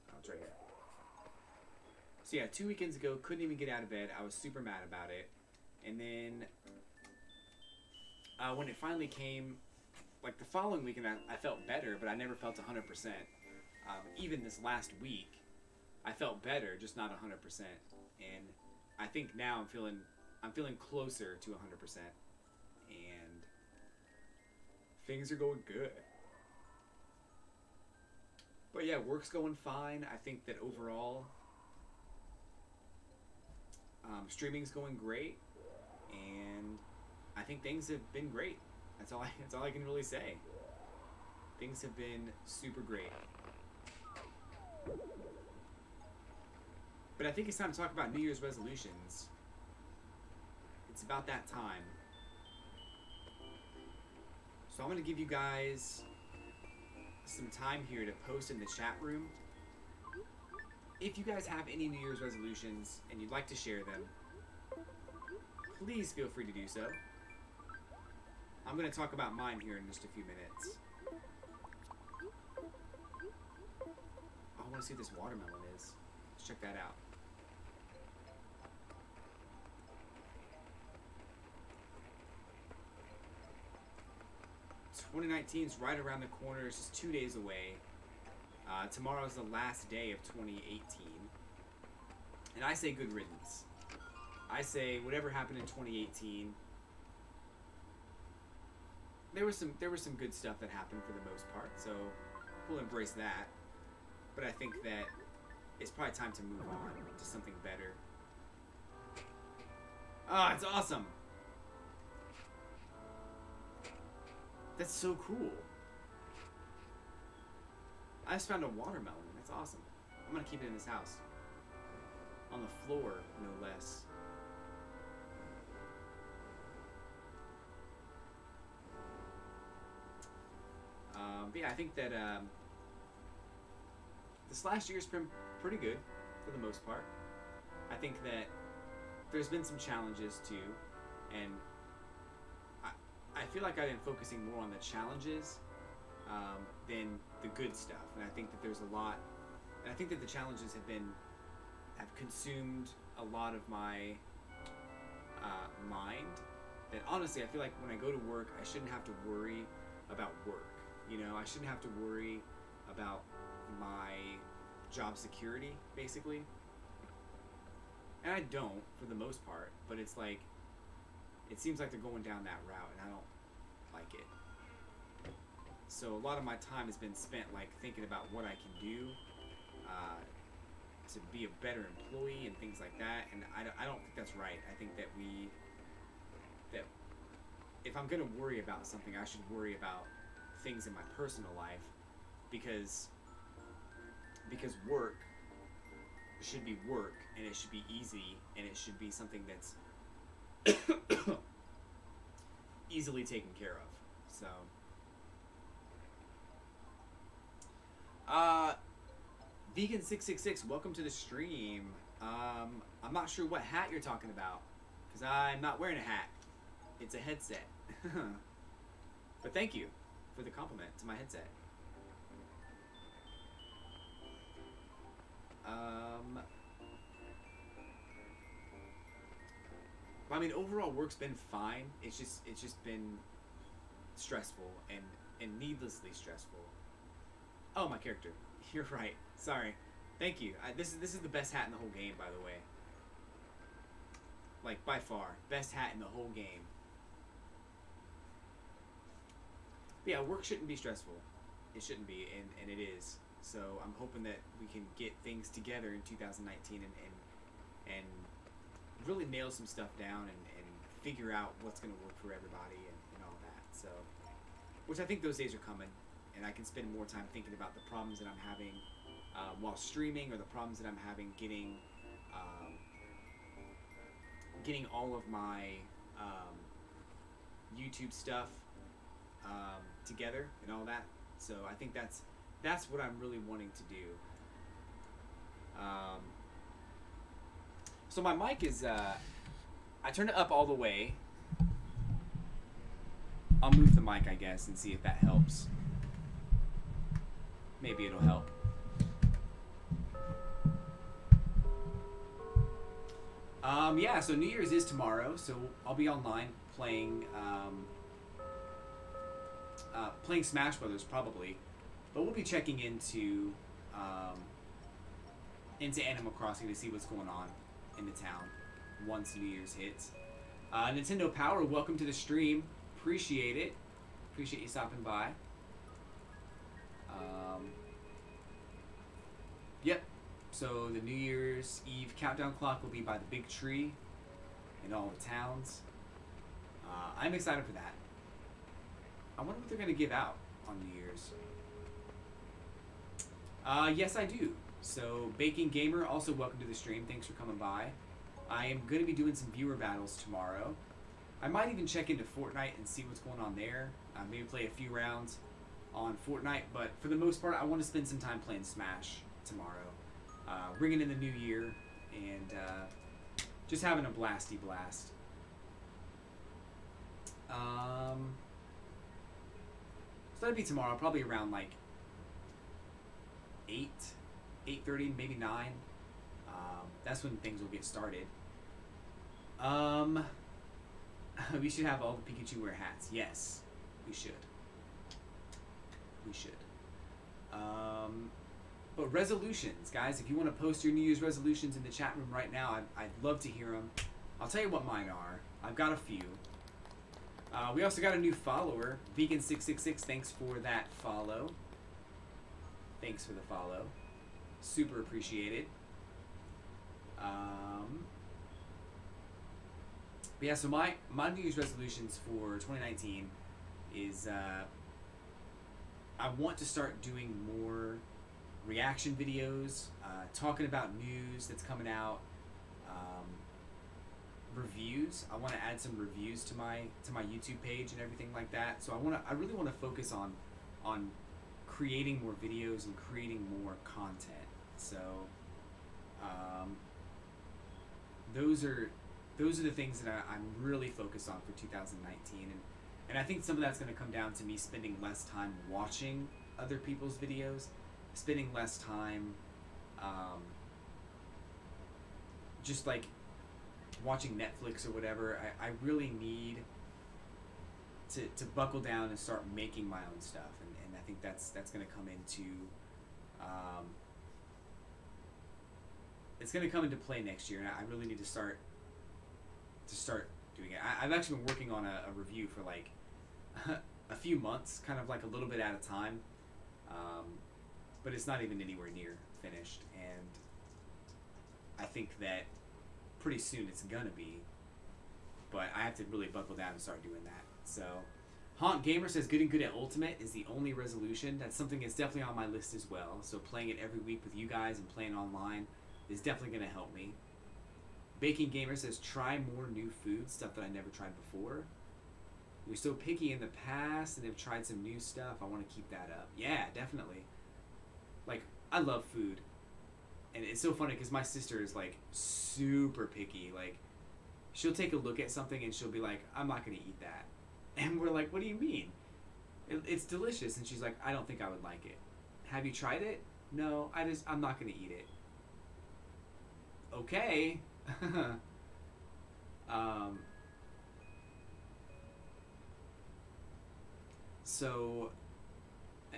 Oh, it's right here. So yeah, 2 weekends ago, couldn't even get out of bed. I was super mad about it. And then when it finally came, like the following weekend, I felt better, but I never felt 100%. Even this last week, I felt better, just not 100%. And I think now I'm feeling closer to 100%. And things are going good. But yeah, work's going fine. I think that overall, streaming's going great, and I think things have been great. That's all I can really say. Things have been super great. But I think it's time to talk about New Year's resolutions. It's about that time. So I'm going to give you guys some time here to post in the chat room. If you guys have any New Year's resolutions and you'd like to share them, please feel free to do so. I'm going to talk about mine here in just a few minutes. Oh, I want to see what this watermelon is. Let's check that out. '19's right around the corner. It's just 2 days away. Tomorrow's the last day of 2018. And I say good riddance. I say whatever happened in 2018, there was some good stuff that happened for the most part, so we'll embrace that. But I think that it's probably time to move on to something better. Ah, it's awesome. That's so cool. I just found a watermelon. That's awesome. I'm gonna keep it in this house. On the floor, no less. But yeah, I think that this last year's been pretty good for the most part. I think that there's been some challenges too, and I feel like I've been focusing more on the challenges than the good stuff, and I think that there's a lot, and I think that the challenges have consumed a lot of my mind. That honestly, I feel like when I go to work, I shouldn't have to worry about work. You know, I shouldn't have to worry about my job security, basically. And I don't, for the most part, but it's like, it seems like they're going down that route, and I don't like it. So a lot of my time has been spent like thinking about what I can do to be a better employee and things like that, and I don't think that's right. I think that if I'm gonna worry about something, I should worry about things in my personal life, because work should be work, and it should be easy, and it should be something that's easily taken care of. So Vegan666, welcome to the stream. I'm not sure what hat you're talking about, because I'm not wearing a hat. It's a headset. But thank you for the compliment to my headset. I mean, overall work's been fine. It's just been stressful and needlessly stressful. Oh, my character. You're right. Sorry. Thank you. This is the best hat in the whole game, by the way. Like, by far. Best hat in the whole game. But yeah, work shouldn't be stressful. It shouldn't be, and it is. So I'm hoping that we can get things together in 2019 and really nail some stuff down and figure out what's going to work for everybody and all that. So, which I think those days are coming, and I can spend more time thinking about the problems that I'm having while streaming, or the problems that I'm having getting all of my YouTube stuff together and all that. So I think that's what I'm really wanting to do. So my mic is I turned it up all the way. I'll move the mic, I guess, and see if that helps. Maybe it'll help. Yeah, so New Year's is tomorrow, so I'll be online playing playing Smash Brothers probably, but we'll be checking into Animal Crossing to see what's going on in the town once New Year's hits. Nintendo Power, welcome to the stream. Appreciate it. Appreciate you stopping by. So the New Year's Eve countdown clock will be by the big tree in all the towns. I'm excited for that. I wonder what they're going to give out on New Year's. Yes, I do. So, Baking Gamer, also welcome to the stream. Thanks for coming by. I am going to be doing some viewer battles tomorrow. I might even check into Fortnite and see what's going on there. Maybe play a few rounds on Fortnite. But for the most part, I want to spend some time playing Smash tomorrow. Bringing in the new year and just having a blasty blast. So that'd be tomorrow, probably around like 8:30, maybe 9. That's when things will get started. We should have all the Pikachu wear hats. Yes, we should. We should. But resolutions, guys, if you want to post your New Year's resolutions in the chat room right now, I'd love to hear them. I'll tell you what mine are. I've got a few. We also got a new follower, Vegan666. Thanks for that follow. Thanks for the follow. Super appreciated. But yeah, so my New Year's resolutions for 2019 is I want to start doing more reaction videos, talking about news that's coming out, reviews. I want to add some reviews to my YouTube page and everything like that. So I really want to focus on creating more videos and creating more content. So those are the things that I'm really focused on for 2019, and I think some of that's going to come down to me spending less time watching other people's videos, spending less time just like watching Netflix or whatever. I really need to buckle down and start making my own stuff, and I think that's going to come into it's going to come into play next year, and I really need to start doing it. I've actually been working on a review for like a few months, kind of like a little bit at a time, but it's not even anywhere near finished, and I think that pretty soon it's gonna be, but I have to really buckle down and start doing that. So Haunt Gamer says getting good at Ultimate is the only resolution. That's something that's definitely on my list as well. So playing it every week with you guys and playing online is definitely going to help me. Baking Gamer says try more new food, stuff that I never tried before. You're so picky in the past and have tried some new stuff. I want to keep that up. Yeah, definitely. Like, I love food. And it's so funny because my sister is like super picky. Like, she'll take a look at something and she'll be like, I'm not going to eat that. And we're like, what do you mean? It's delicious. And she's like, I don't think I would like it. Have you tried it? No, I'm not going to eat it. Okay. So,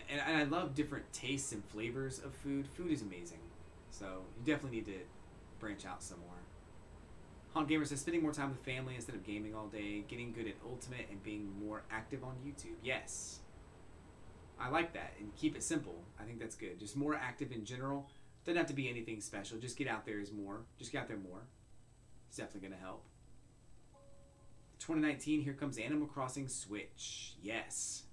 and I love different tastes and flavors of food. Food is amazing. So you definitely need to branch out some more. Haunt Gamer says spending more time with family instead of gaming all day, getting good at Ultimate, and being more active on YouTube. Yes. I like that, and keep it simple. I think that's good. Just more active in general. Doesn't have to be anything special. Just get out there is more. Just get out there more. It's definitely going to help. 2019, here comes Animal Crossing Switch. Yes.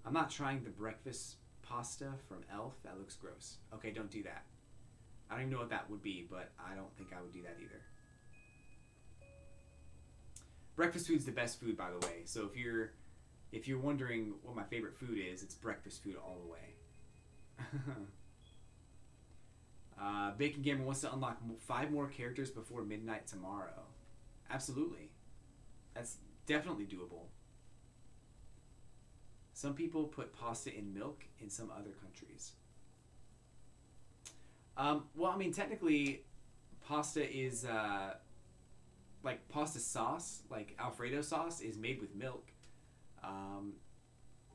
I'm not trying the breakfast pasta from Elf. That looks gross. Okay, don't do that. I don't even know what that would be, but I don't think I would do that either. Breakfast food's the best food, by the way. So if you're wondering what my favorite food is, it's breakfast food all the way. Bacon Gamer wants to unlock 5 more characters before midnight tomorrow. Absolutely. That's definitely doable. Some people put pasta in milk in some other countries. Well, I mean, technically, pasta is, like, pasta sauce, like Alfredo sauce, is made with milk.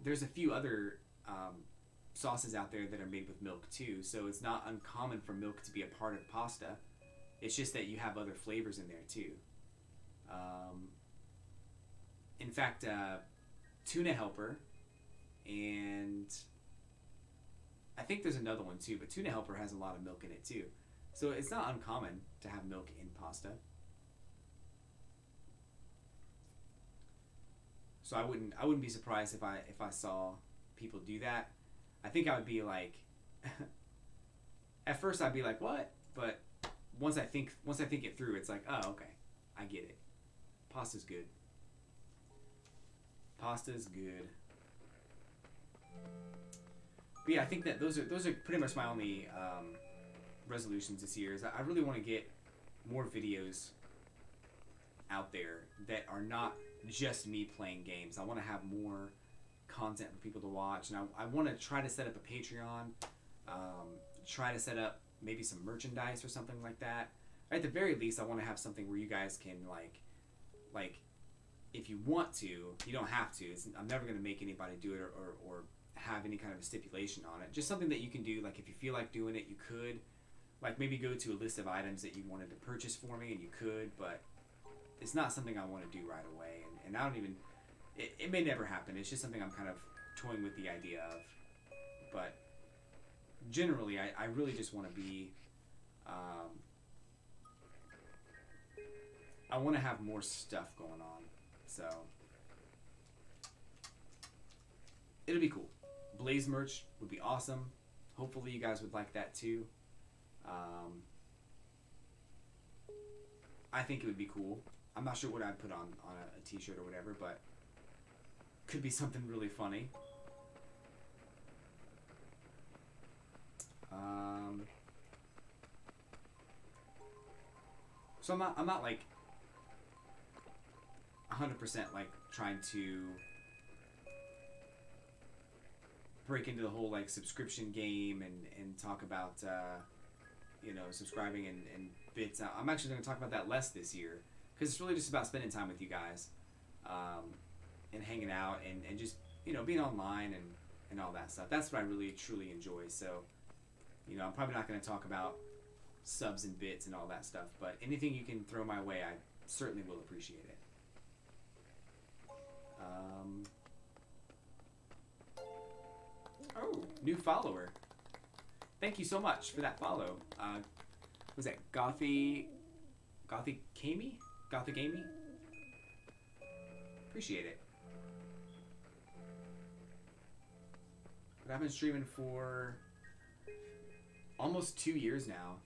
There's a few other sauces out there that are made with milk, too, so it's not uncommon for milk to be a part of pasta. It's just that you have other flavors in there, too. In fact, Tuna Helper, and I think there's another one, too, but Tuna Helper has a lot of milk in it, too. So it's not uncommon to have milk in pasta. So I wouldn't be surprised if I saw people do that. I think I would be like, at first I'd be like, what? But once I think it through, it's like, oh, okay, I get it. Pasta's good. Pasta's good. But yeah, I think that those are pretty much my only resolutions this year. Is I really want to get more videos out there that are not just me playing games. I want to have more content for people to watch, and I want to try to set up a Patreon, try to set up maybe some merchandise or something like that. At the very least, I want to have something where you guys can like if you want to, you don't have to. I'm never going to make anybody do it or have any kind of a stipulation on it. Just something that you can do. Like if you feel like doing it, you could. Like maybe go to a list of items that you wanted to purchase for me, and you could, but it's not something I want to do right away. And I don't even, it may never happen. It's just something I'm kind of toying with the idea of. But generally, I really just want to be, I want to have more stuff going on. So it'll be cool. Blaze merch would be awesome. Hopefully you guys would like that too. I think it would be cool. I'm not sure what I'd put on a t-shirt or whatever, but could be something really funny. So I'm not like 100% like trying to break into the whole like subscription game and talk about you know, subscribing and bits. I'm actually going to talk about that less this year because it's really just about spending time with you guys and hanging out and just, you know, being online and all that stuff. That's what I really truly enjoy. So, you know, I'm probably not going to talk about subs and bits and all that stuff, but anything you can throw my way, I certainly will appreciate it. Oh, new follower. Thank you so much for that follow. Was that Gothic Amy? Appreciate it. But I've been streaming for almost 2 years now.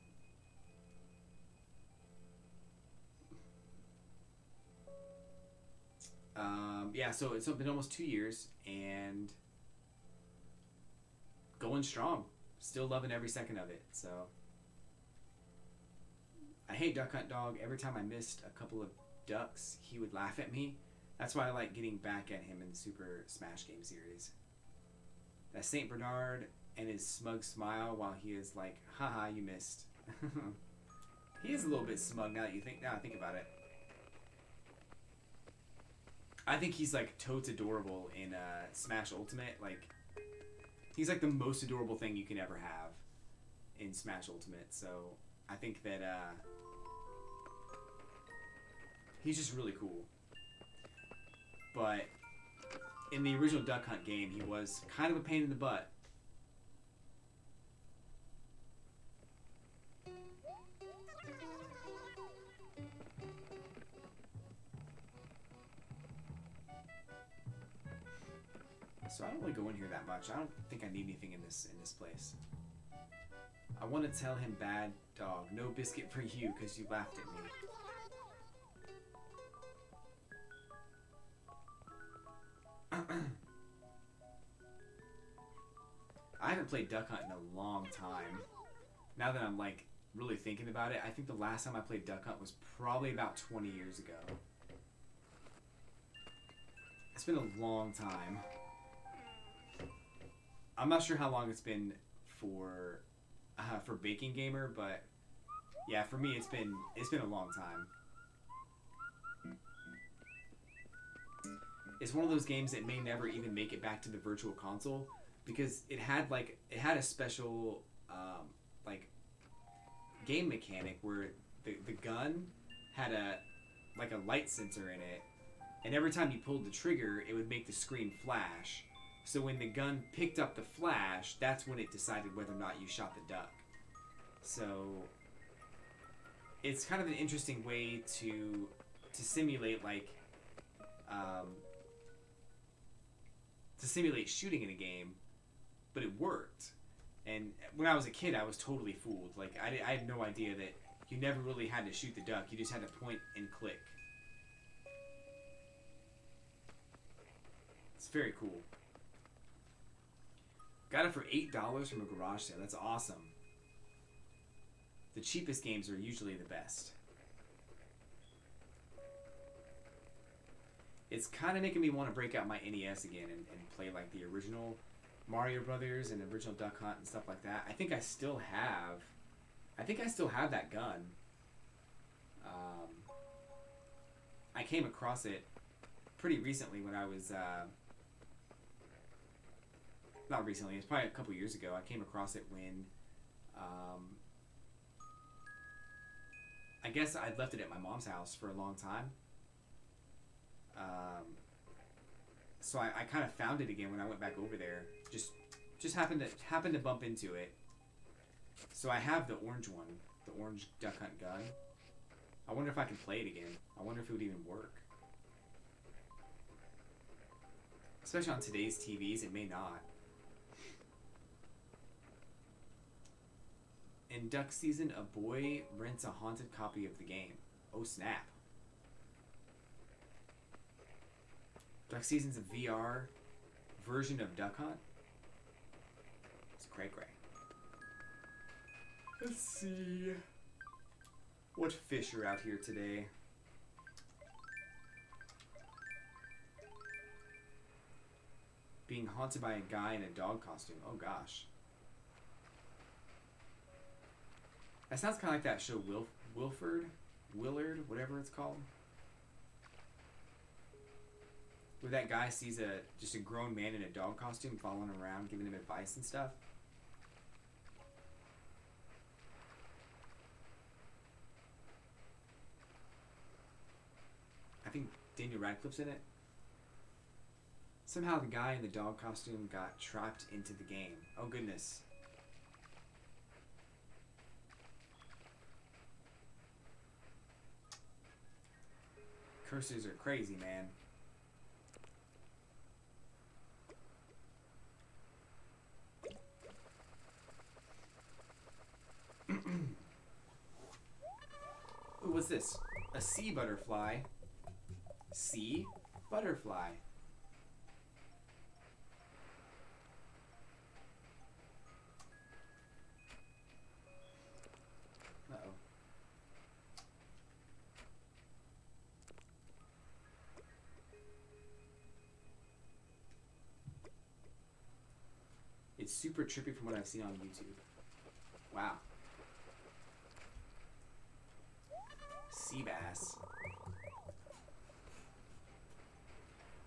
Yeah, so it's been almost 2 years and going strong. Still loving every second of it. So I hate Duck Hunt Dog. Every time I missed a couple of ducks, he would laugh at me. That's why I like getting back at him in the Super Smash Game series. That Saint Bernard and his smug smile while he is like, haha, you missed. He is a little bit smug now I think about it. I think he's like totes adorable in Smash Ultimate. Like, he's like the most adorable thing you can ever have in Smash Ultimate. So I think that he's just really cool. But in the original Duck Hunt game, he was kind of a pain in the butt. So I don't really go in here that much. I don't think I need anything in this place. I want to tell him, bad dog, no biscuit for you because you laughed at me. I haven't played Duck Hunt in a long time. Now that I'm like really thinking about it, I think the last time I played Duck Hunt was probably about 20 years ago. It's been a long time. I'm not sure how long it's been for Baking Gamer, but yeah, for me it's been a long time. It's one of those games that may never even make it back to the Virtual Console because it had a special like game mechanic where the gun had a light sensor in it, and every time you pulled the trigger, it would make the screen flash. So when the gun picked up the flash, that's when it decided whether or not you shot the duck. So it's kind of an interesting way to simulate like to simulate shooting in a game, but it worked. And when I was a kid, I was totally fooled. Like I had no idea that you never really had to shoot the duck. You just had to point and click. It's very cool. Got it for $8 from a garage sale. That's awesome. The cheapest games are usually the best. It's kind of making me want to break out my NES again and play like the original Mario Brothers and original Duck Hunt and stuff like that. I think I still have that gun. I came across it pretty recently when I was not recently, it's probably a couple years ago. I came across it when I guess I'd left it at my mom's house for a long time. So I kind of found it again when I went back over there. Just happened to bump into it. So I have the orange one, the orange Duck Hunt gun. I wonder if I can play it again. I wonder if it would even work. Especially on today's TVs, it may not. In duck season, a boy rents a haunted copy of the game. Oh snap. Duck season's a VR version of Duck Hunt? It's cray cray. Let's see what fish are out here today. Being haunted by a guy in a dog costume. Oh gosh. That sounds kind of like that show Willard, whatever it's called. Where that guy sees just a grown man in a dog costume following him around, giving him advice and stuff. I think Daniel Radcliffe's in it. Somehow the guy in the dog costume got trapped into the game. Oh goodness. Cursors are crazy, man. Ooh, what's this? A sea butterfly. Sea butterfly. Uh-oh. It's super trippy from what I've seen on YouTube. Wow. Sea bass.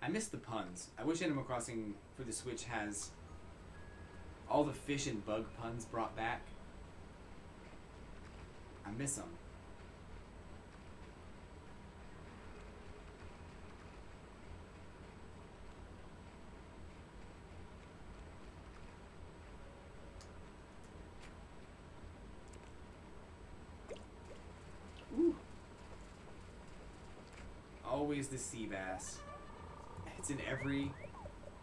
I miss the puns. I wish Animal Crossing for the Switch has all the fish and bug puns brought back. I miss them. Ooh. Always the sea bass. It's in every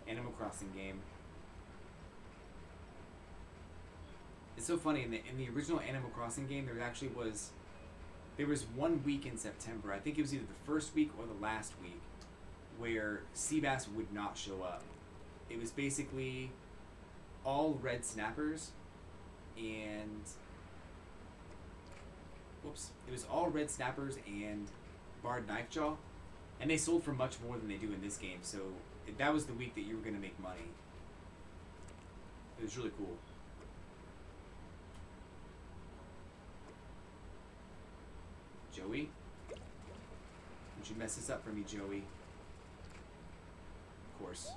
Animal Crossing game. It's so funny, in the original Animal Crossing game, there was 1 week in September, I think it was either the first week or the last week, where sea bass would not show up. It was basically all red snappers and it was all red snappers and barred knifejaw, and they sold for much more than they do in this game, so that was the week that you were going to make money. It was really cool. Joey? Would you mess this up for me, Joey? Of course.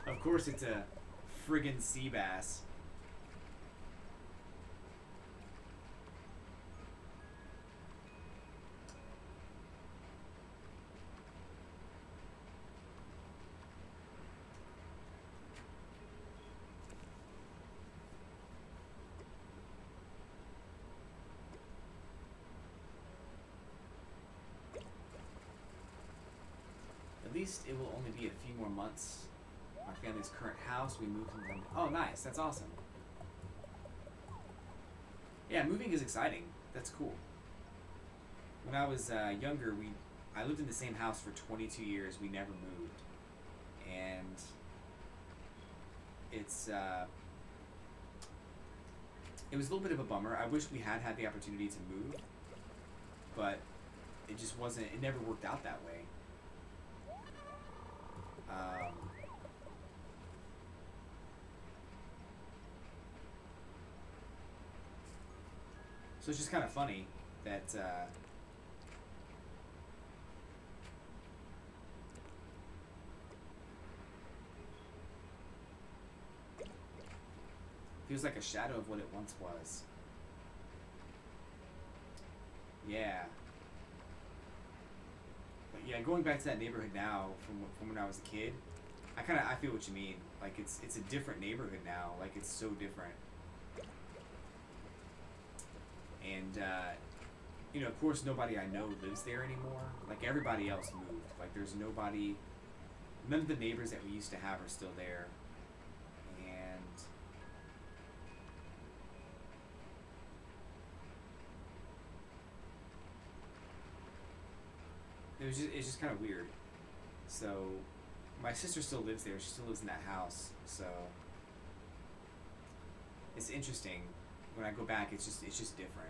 Of course it's a friggin' sea bass. least it will only be a few more months. My family's current house, we moved from them. Oh, nice. That's awesome. Yeah, moving is exciting. That's cool. When I was younger, I lived in the same house for 22 years. We never moved. And it was a little bit of a bummer. I wish we had the opportunity to move, but it just wasn't, it never worked out that way. So it's just kind of funny that feels like a shadow of what it once was. Yeah. But yeah, going back to that neighborhood now from when I was a kid, I feel what you mean. Like it's a different neighborhood now. Like it's so different. And you know, of course, nobody I know lives there anymore. Like everybody else moved. Like there's nobody. None of the neighbors that we used to have are still there. And it's just kind of weird. So my sister still lives there. She still lives in that house. So it's interesting. When I go back, it's just different.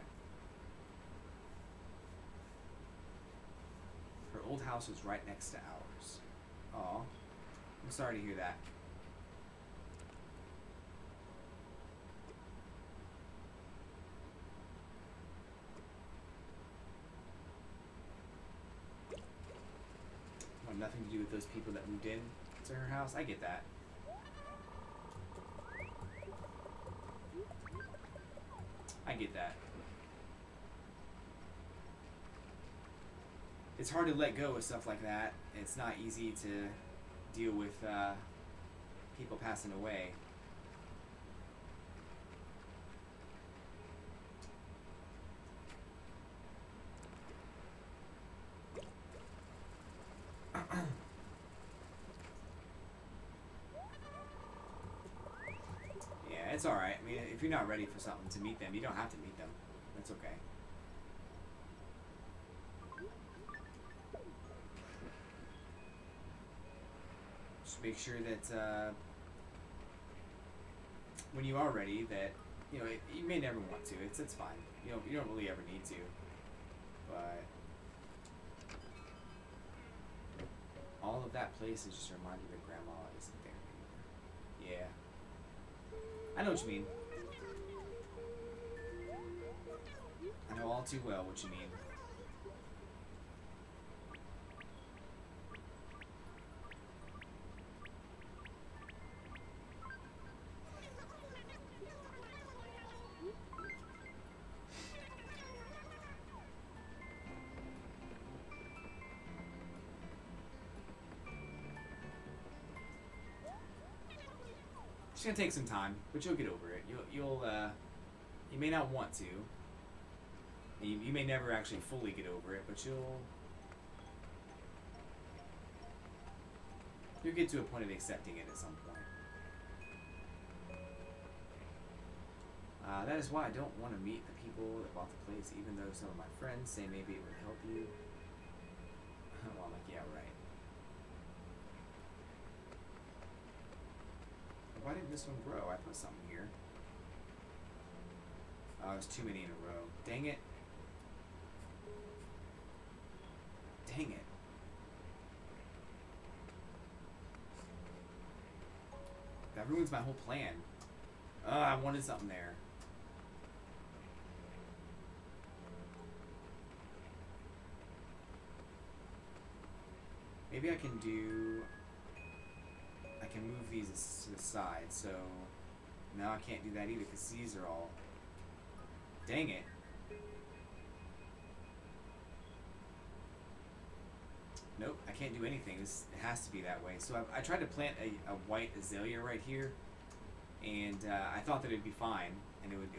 Her old house was right next to ours. Aw, I'm sorry to hear that. Want nothing to do with those people that moved in to her house. I get that. I get that. It's hard to let go of stuff like that. It's not easy to deal with people passing away. Yeah, it's alright. I mean, if you're not ready for something to meet them, you don't have to meet them. That's okay. Just make sure that when you are ready, that you know you may never want to. It's fine. You don't really ever need to. But all of that place is just a reminder that Grandma isn't there anymore. Yeah. I know what you mean. I know all too well what you mean. It's gonna take some time, but you'll get over it. You may not want to. You may never actually fully get over it, but you'll get to a point of accepting it at some point. That is why I don't want to meet the people that bought the place, even though some of my friends say maybe it would help you. Well, I'm like, yeah, right. Why didn't this one grow? I put something here. Oh, there's too many in a row. Dang it. Dang it. That ruins my whole plan. I wanted something there. Maybe I can move these to the side, so now I can't do that either because these are all... Dang it. Nope, I can't do anything. It has to be that way. So I tried to plant a white azalea right here, and I thought that it'd be fine, and it would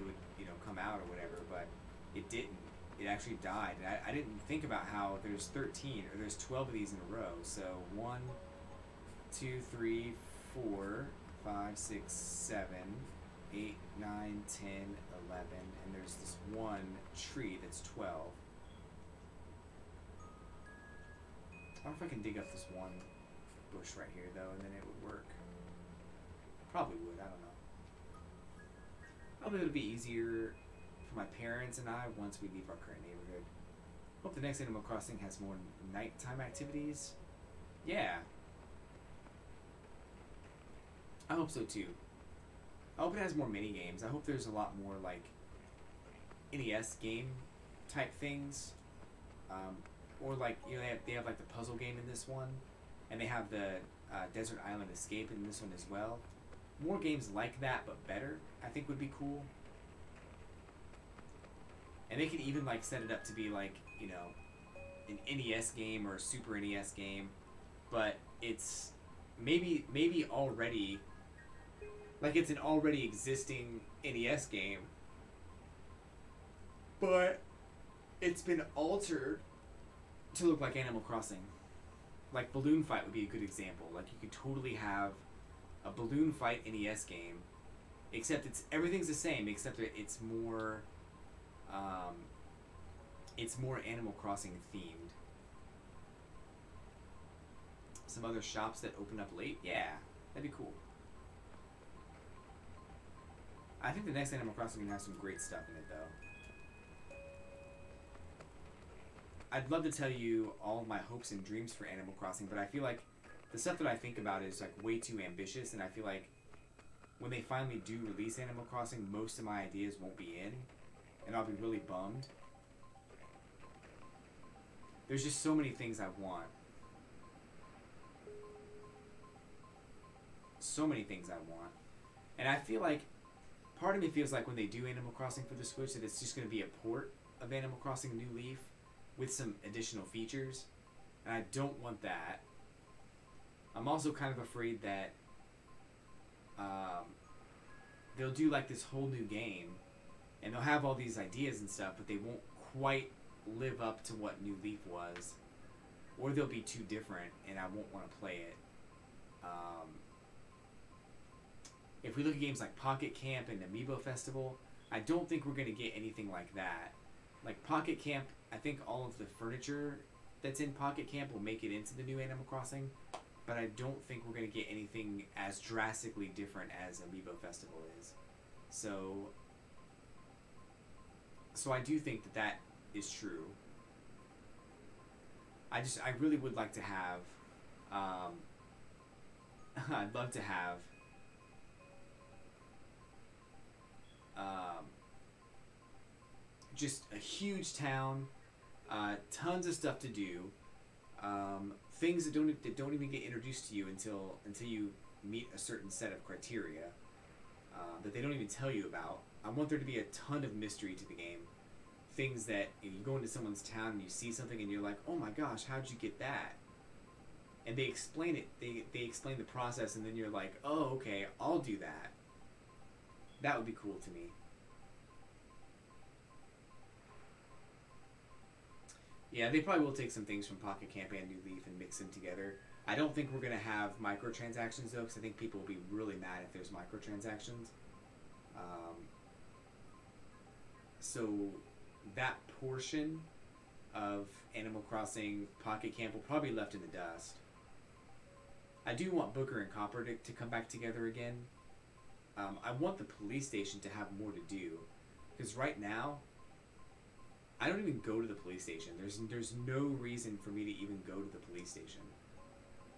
come out or whatever, but it didn't. it actually died. And I didn't think about how there's 13 or there's 12 of these in a row. So 1, 2, 3, 4, 5, 6, 7, 8, 9, 10, 11, and there's this one tree that's 12. I wonder if I can dig up this one bush right here though, and then it would work. Probably would, I don't know. Probably it would be easier for my parents and I once we leave our current neighborhood. Hope the next Animal Crossing has more nighttime activities. Yeah. I hope so too. I hope it has more mini games. I hope there's a lot more like NES game type things. Or like, you know, they have like the puzzle game in this one, and they have the Desert Island Escape in this one as well. More games like that, but better, I think would be cool. And they could even like set it up to be like, you know, an NES game or a Super NES game, but it's maybe already, like it's an already existing NES game, but it's been altered to look like Animal Crossing. Like Balloon Fight would be a good example. Like you could totally have a Balloon Fight NES game, except everything's the same, except that it's more Animal Crossing themed. Some other shops that open up late, yeah, that'd be cool. I think the next Animal Crossing can have some great stuff in it though. I'd love to tell you all of my hopes and dreams for Animal Crossing, but I feel like the stuff that I think about is like way too ambitious, and I feel like when they finally do release Animal Crossing, most of my ideas won't be in, and I'll be really bummed. There's just so many things I want. So many things I want. And I feel like, part of me feels like when they do Animal Crossing for the Switch that it's just going to be a port of Animal Crossing New Leaf with some additional features, and I don't want that. I'm also kind of afraid that they'll do like this whole new game, and they'll have all these ideas and stuff, but they won't quite live up to what New Leaf was, or they'll be too different, and I won't want to play it. If we look at games like Pocket Camp and Amiibo Festival, I don't think we're going to get anything like that. Like Pocket Camp, I think all of the furniture that's in Pocket Camp will make it into the new Animal Crossing, but I don't think we're going to get anything as drastically different as Amiibo Festival is. So I do think that that is true. I really would like to have, I'd love to have, just a huge town, tons of stuff to do, things that don't even get introduced to you until you meet a certain set of criteria that they don't even tell you about. I want there to be a ton of mystery to the game. Things that you go into someone's town and you see something and you're like, oh my gosh, how'd you get that? And they explain it. They explain the process, and then you're like, oh, okay, I'll do that. That would be cool to me. Yeah, they probably will take some things from Pocket Camp and New Leaf and mix them together. I don't think we're going to have microtransactions, though, because I think people will be really mad if there's microtransactions. So that portion of Animal Crossing Pocket Camp will probably be left in the dust. I do want Booker and Copper to come back together again. I want the police station to have more to do, because right now I don't even go to the police station. There's no reason for me to even go to the police station.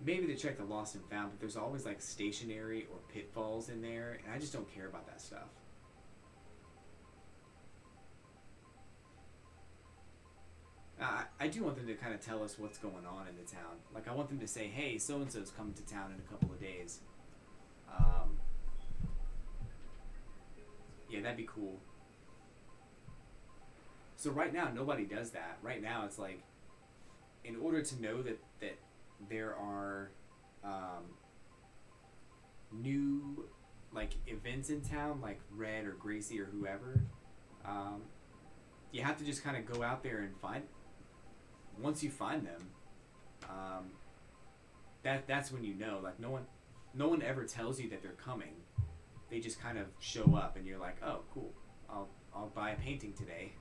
Maybe to check the lost and found, but there's always like stationery or pitfalls in there, and I just don't care about that stuff. I do want them to kind of tell us what's going on in the town. Like, I want them to say, hey, so-and-so's coming to town in a couple of days. Yeah, that'd be cool. So right now, nobody does that. Right now, it's like, in order to know that there are new, like, events in town, like Red or Gracie or whoever, you have to just kind of go out there and find. Once you find them, that's when you know. Like no one ever tells you that they're coming. They just kind of show up, and you're like, oh, cool. I'll buy a painting today.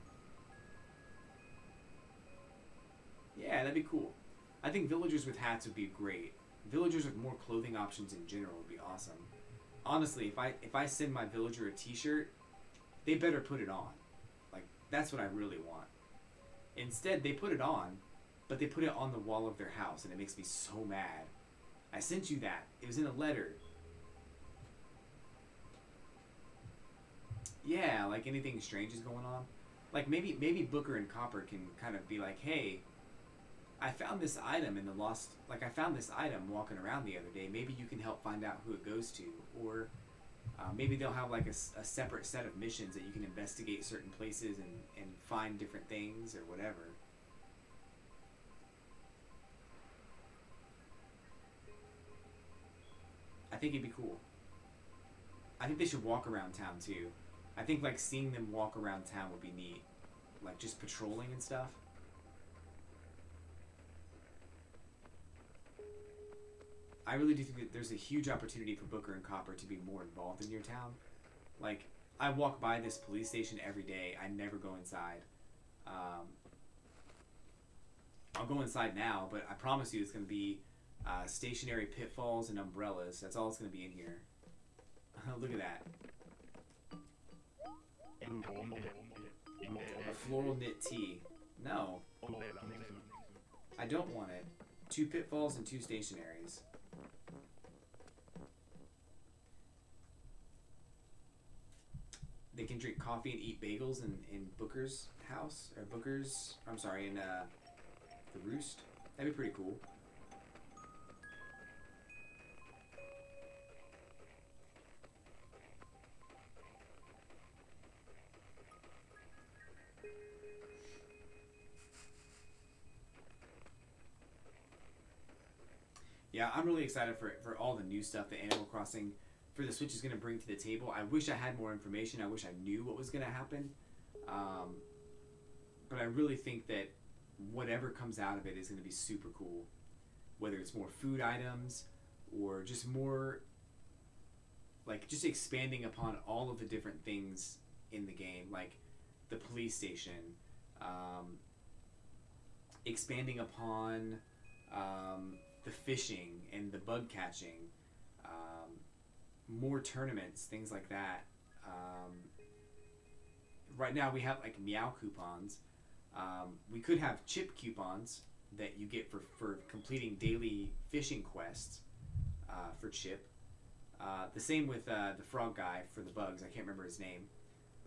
Yeah, that'd be cool. I think villagers with hats would be great. Villagers with more clothing options in general would be awesome. Honestly, if I send my villager a t-shirt, they better put it on. Like, that's what I really want. Instead, they put it on, but they put it on the wall of their house, and it makes me so mad. I sent you that. It was in a letter. Yeah, like anything strange is going on. Like maybe Booker and Copper can kind of be like, hey, I found this item in the lost. Like I found this item walking around the other day. Maybe you can help find out who it goes to, or maybe they'll have like a separate set of missions that you can investigate certain places and find different things or whatever. I think it'd be cool. I think they should walk around town too. I think like seeing them walk around town would be neat. Like just patrolling and stuff. I really do think that there's a huge opportunity for Booker and Copper to be more involved in your town. Like, I walk by this police station every day. I never go inside. I'll go inside now, but I promise you it's going to be stationary pitfalls and umbrellas. That's all it's going to be in here. Look at that. A floral knit tee. No. I don't want it. 2 pitfalls and 2 stationaries. They can drink coffee and eat bagels in Booker's house. Or Booker's... I'm sorry, in the Roost. That'd be pretty cool. Yeah, I'm really excited for all the new stuff that Animal Crossing for the Switch is going to bring to the table. I wish I had more information. I wish I knew what was going to happen. But I really think that whatever comes out of it is going to be super cool. Whether it's more food items or just more, like, just expanding upon all of the different things in the game. Like the police station. Expanding upon... the fishing and the bug catching, more tournaments, things like that. Right now we have like Meow coupons. We could have chip coupons that you get for completing daily fishing quests for chip. The same with the frog guy for the bugs. I can't remember his name.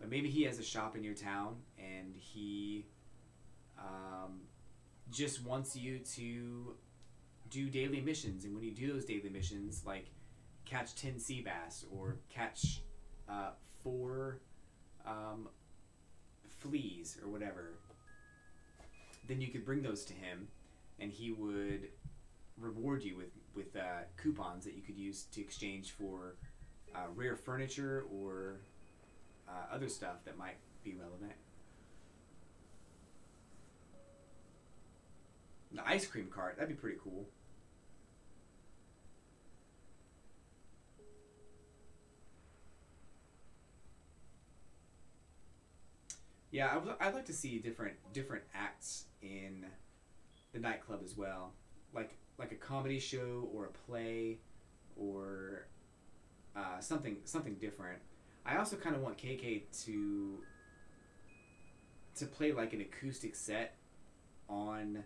But maybe he has a shop in your town and he just wants you to do daily missions, and when you do those daily missions, like catch 10 sea bass or catch 4 fleas or whatever, then you could bring those to him and he would reward you with coupons that you could use to exchange for rare furniture or other stuff that might be relevant. The ice cream cart, that'd be pretty cool. Yeah, I'd like to see different acts in the nightclub as well, like a comedy show or a play, or something different. I also kind of want KK to play like an acoustic set on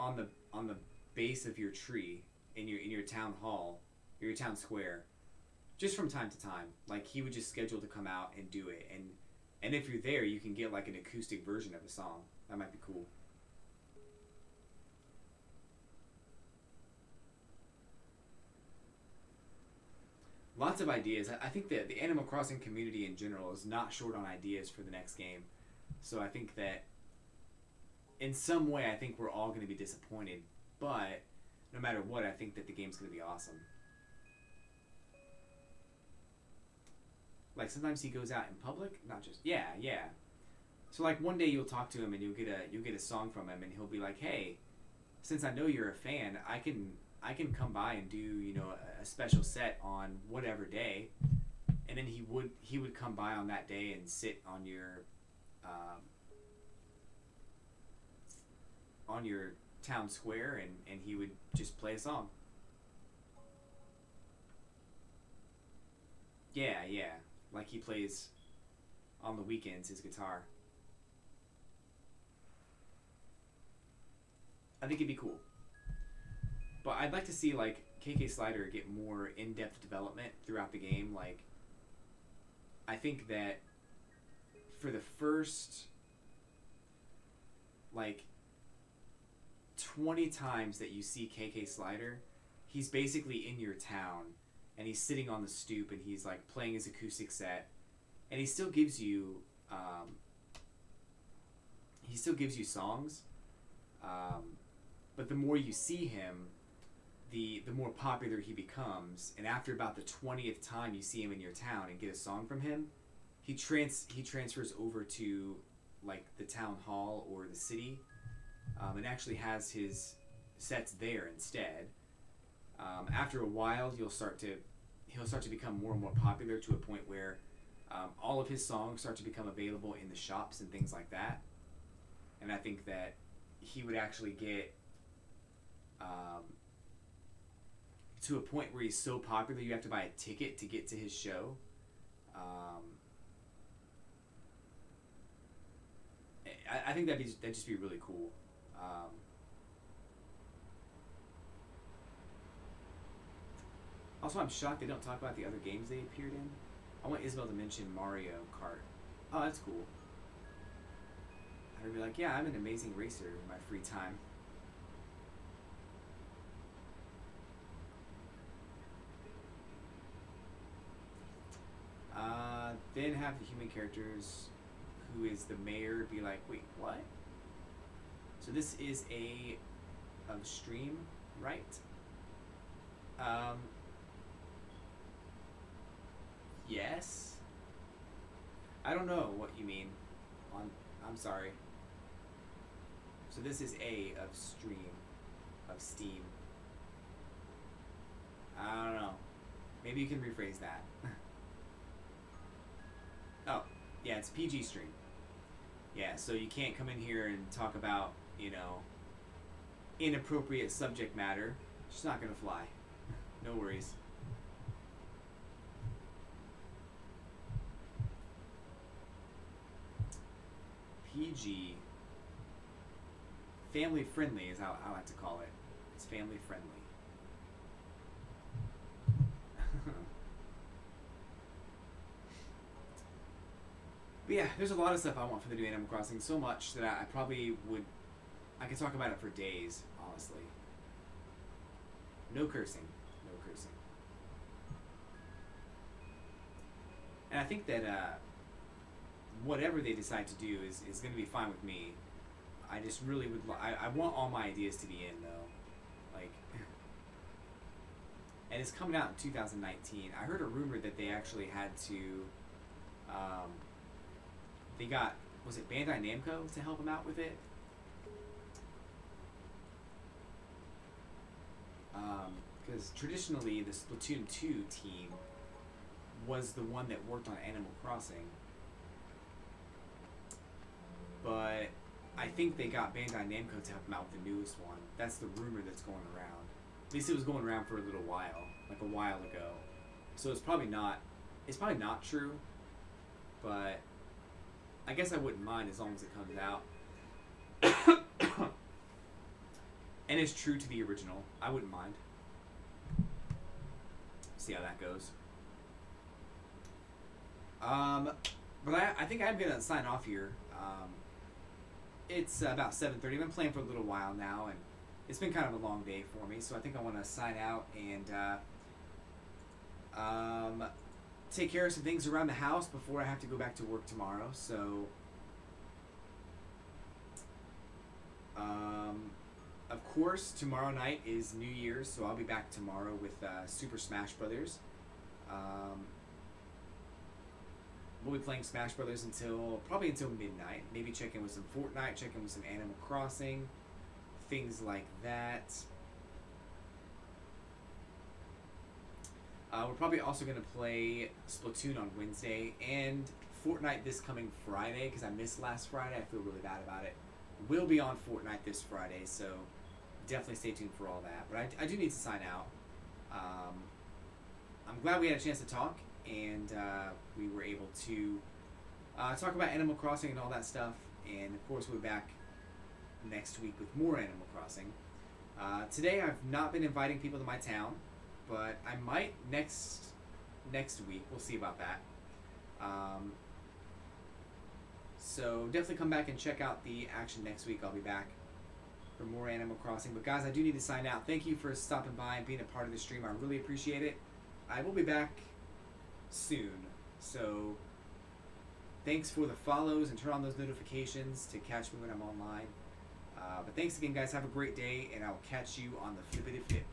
the base of your tree in your town hall, your town square, just from time to time. Like he would just schedule to come out and do it, and if you're there, you can get like an acoustic version of a song. That might be cool. Lots of ideas. I think that the Animal Crossing community in general is not short on ideas for the next game. So I think that in some way, I think we're all going to be disappointed. But no matter what, I think that the game's going to be awesome. Like sometimes he goes out in public, not just yeah. So like one day you'll talk to him and you'll get a song from him and he'll be like, hey, since I know you're a fan, I can come by and do, you know, a special set on whatever day, and then he would come by on that day and sit on your town square and he would just play a song. Yeah, like he plays on the weekends his guitar. I think it'd be cool. But I'd like to see like KK Slider get more in-depth development throughout the game. Like, I think that for the first like 20 times that you see KK Slider, he's basically in your town and he's sitting on the stoop and he's like playing his acoustic set, and he still gives you songs, but the more you see him, the more popular he becomes. And after about the 20th time you see him in your town and get a song from him, he transfers over to like the town hall or the city, and actually has his sets there instead. After a while, he'll start to become more and more popular to a point where all of his songs start to become available in the shops and things like that. And I think that he would actually get to a point where he's so popular you have to buy a ticket to get to his show. I think that'd just be really cool. Also, I'm shocked they don't talk about the other games they appeared in. I want Isabel to mention Mario Kart. Oh, that's cool. I'd be like, yeah, I'm an amazing racer in my free time. Then have the human characters, who is the mayor, be like, wait, what? So this is a stream, right? Yes. I don't know what you mean. I'm sorry. So this is A of stream, of Steam. I don't know. Maybe you can rephrase that. Oh, yeah, it's PG stream. Yeah, so you can't come in here and talk about, you know, inappropriate subject matter. It's just not gonna fly. No worries. PG. Family friendly is how I like to call it. It's family friendly. But yeah, there's a lot of stuff I want from the new Animal Crossing. So much that I probably would... I could talk about it for days, honestly. No cursing. No cursing. And I think that whatever they decide to do is going to be fine with me. I just really would... I want all my ideas to be in, though. Like... And it's coming out in 2019. I heard a rumor that they actually had to... they got... Was it Bandai Namco to help them out with it? Because traditionally the Splatoon 2 team was the one that worked on Animal Crossing. But I think they got Bandai Namco to help them out with the newest one. That's the rumor that's going around. At least it was going around for a little while, like a while ago. So it's probably not true, but I guess I wouldn't mind as long as it comes out. And it's true to the original. I wouldn't mind. See how that goes. But I think I'm gonna sign off here. It's about 7:30. I've been playing for a little while now, and it's been kind of a long day for me. So I think I want to sign out and take care of some things around the house before I have to go back to work tomorrow. So, of course, tomorrow night is New Year's, so I'll be back tomorrow with Super Smash Brothers. we'll be playing Smash Brothers probably until midnight. Maybe check in with some Fortnite, check in with some Animal Crossing, things like that. We're probably also going to play Splatoon on Wednesday and Fortnite this coming Friday because I missed last Friday. I feel really bad about it. We'll be on Fortnite this Friday, so definitely stay tuned for all that. But I do need to sign out. I'm glad we had a chance to talk, and we were able to talk about Animal Crossing and all that stuff. And of course, we'll be back next week with more Animal Crossing. Today, I've not been inviting people to my town, but I might next week. We'll see about that. So definitely come back and check out the action next week. I'll be back for more Animal Crossing. But guys, I do need to sign out. Thank you for stopping by and being a part of the stream. I really appreciate it. I will be back soon. So thanks for the follows and turn on those notifications to catch me when I'm online. But thanks again, guys. Have a great day, and I will catch you on the Flippity Flip.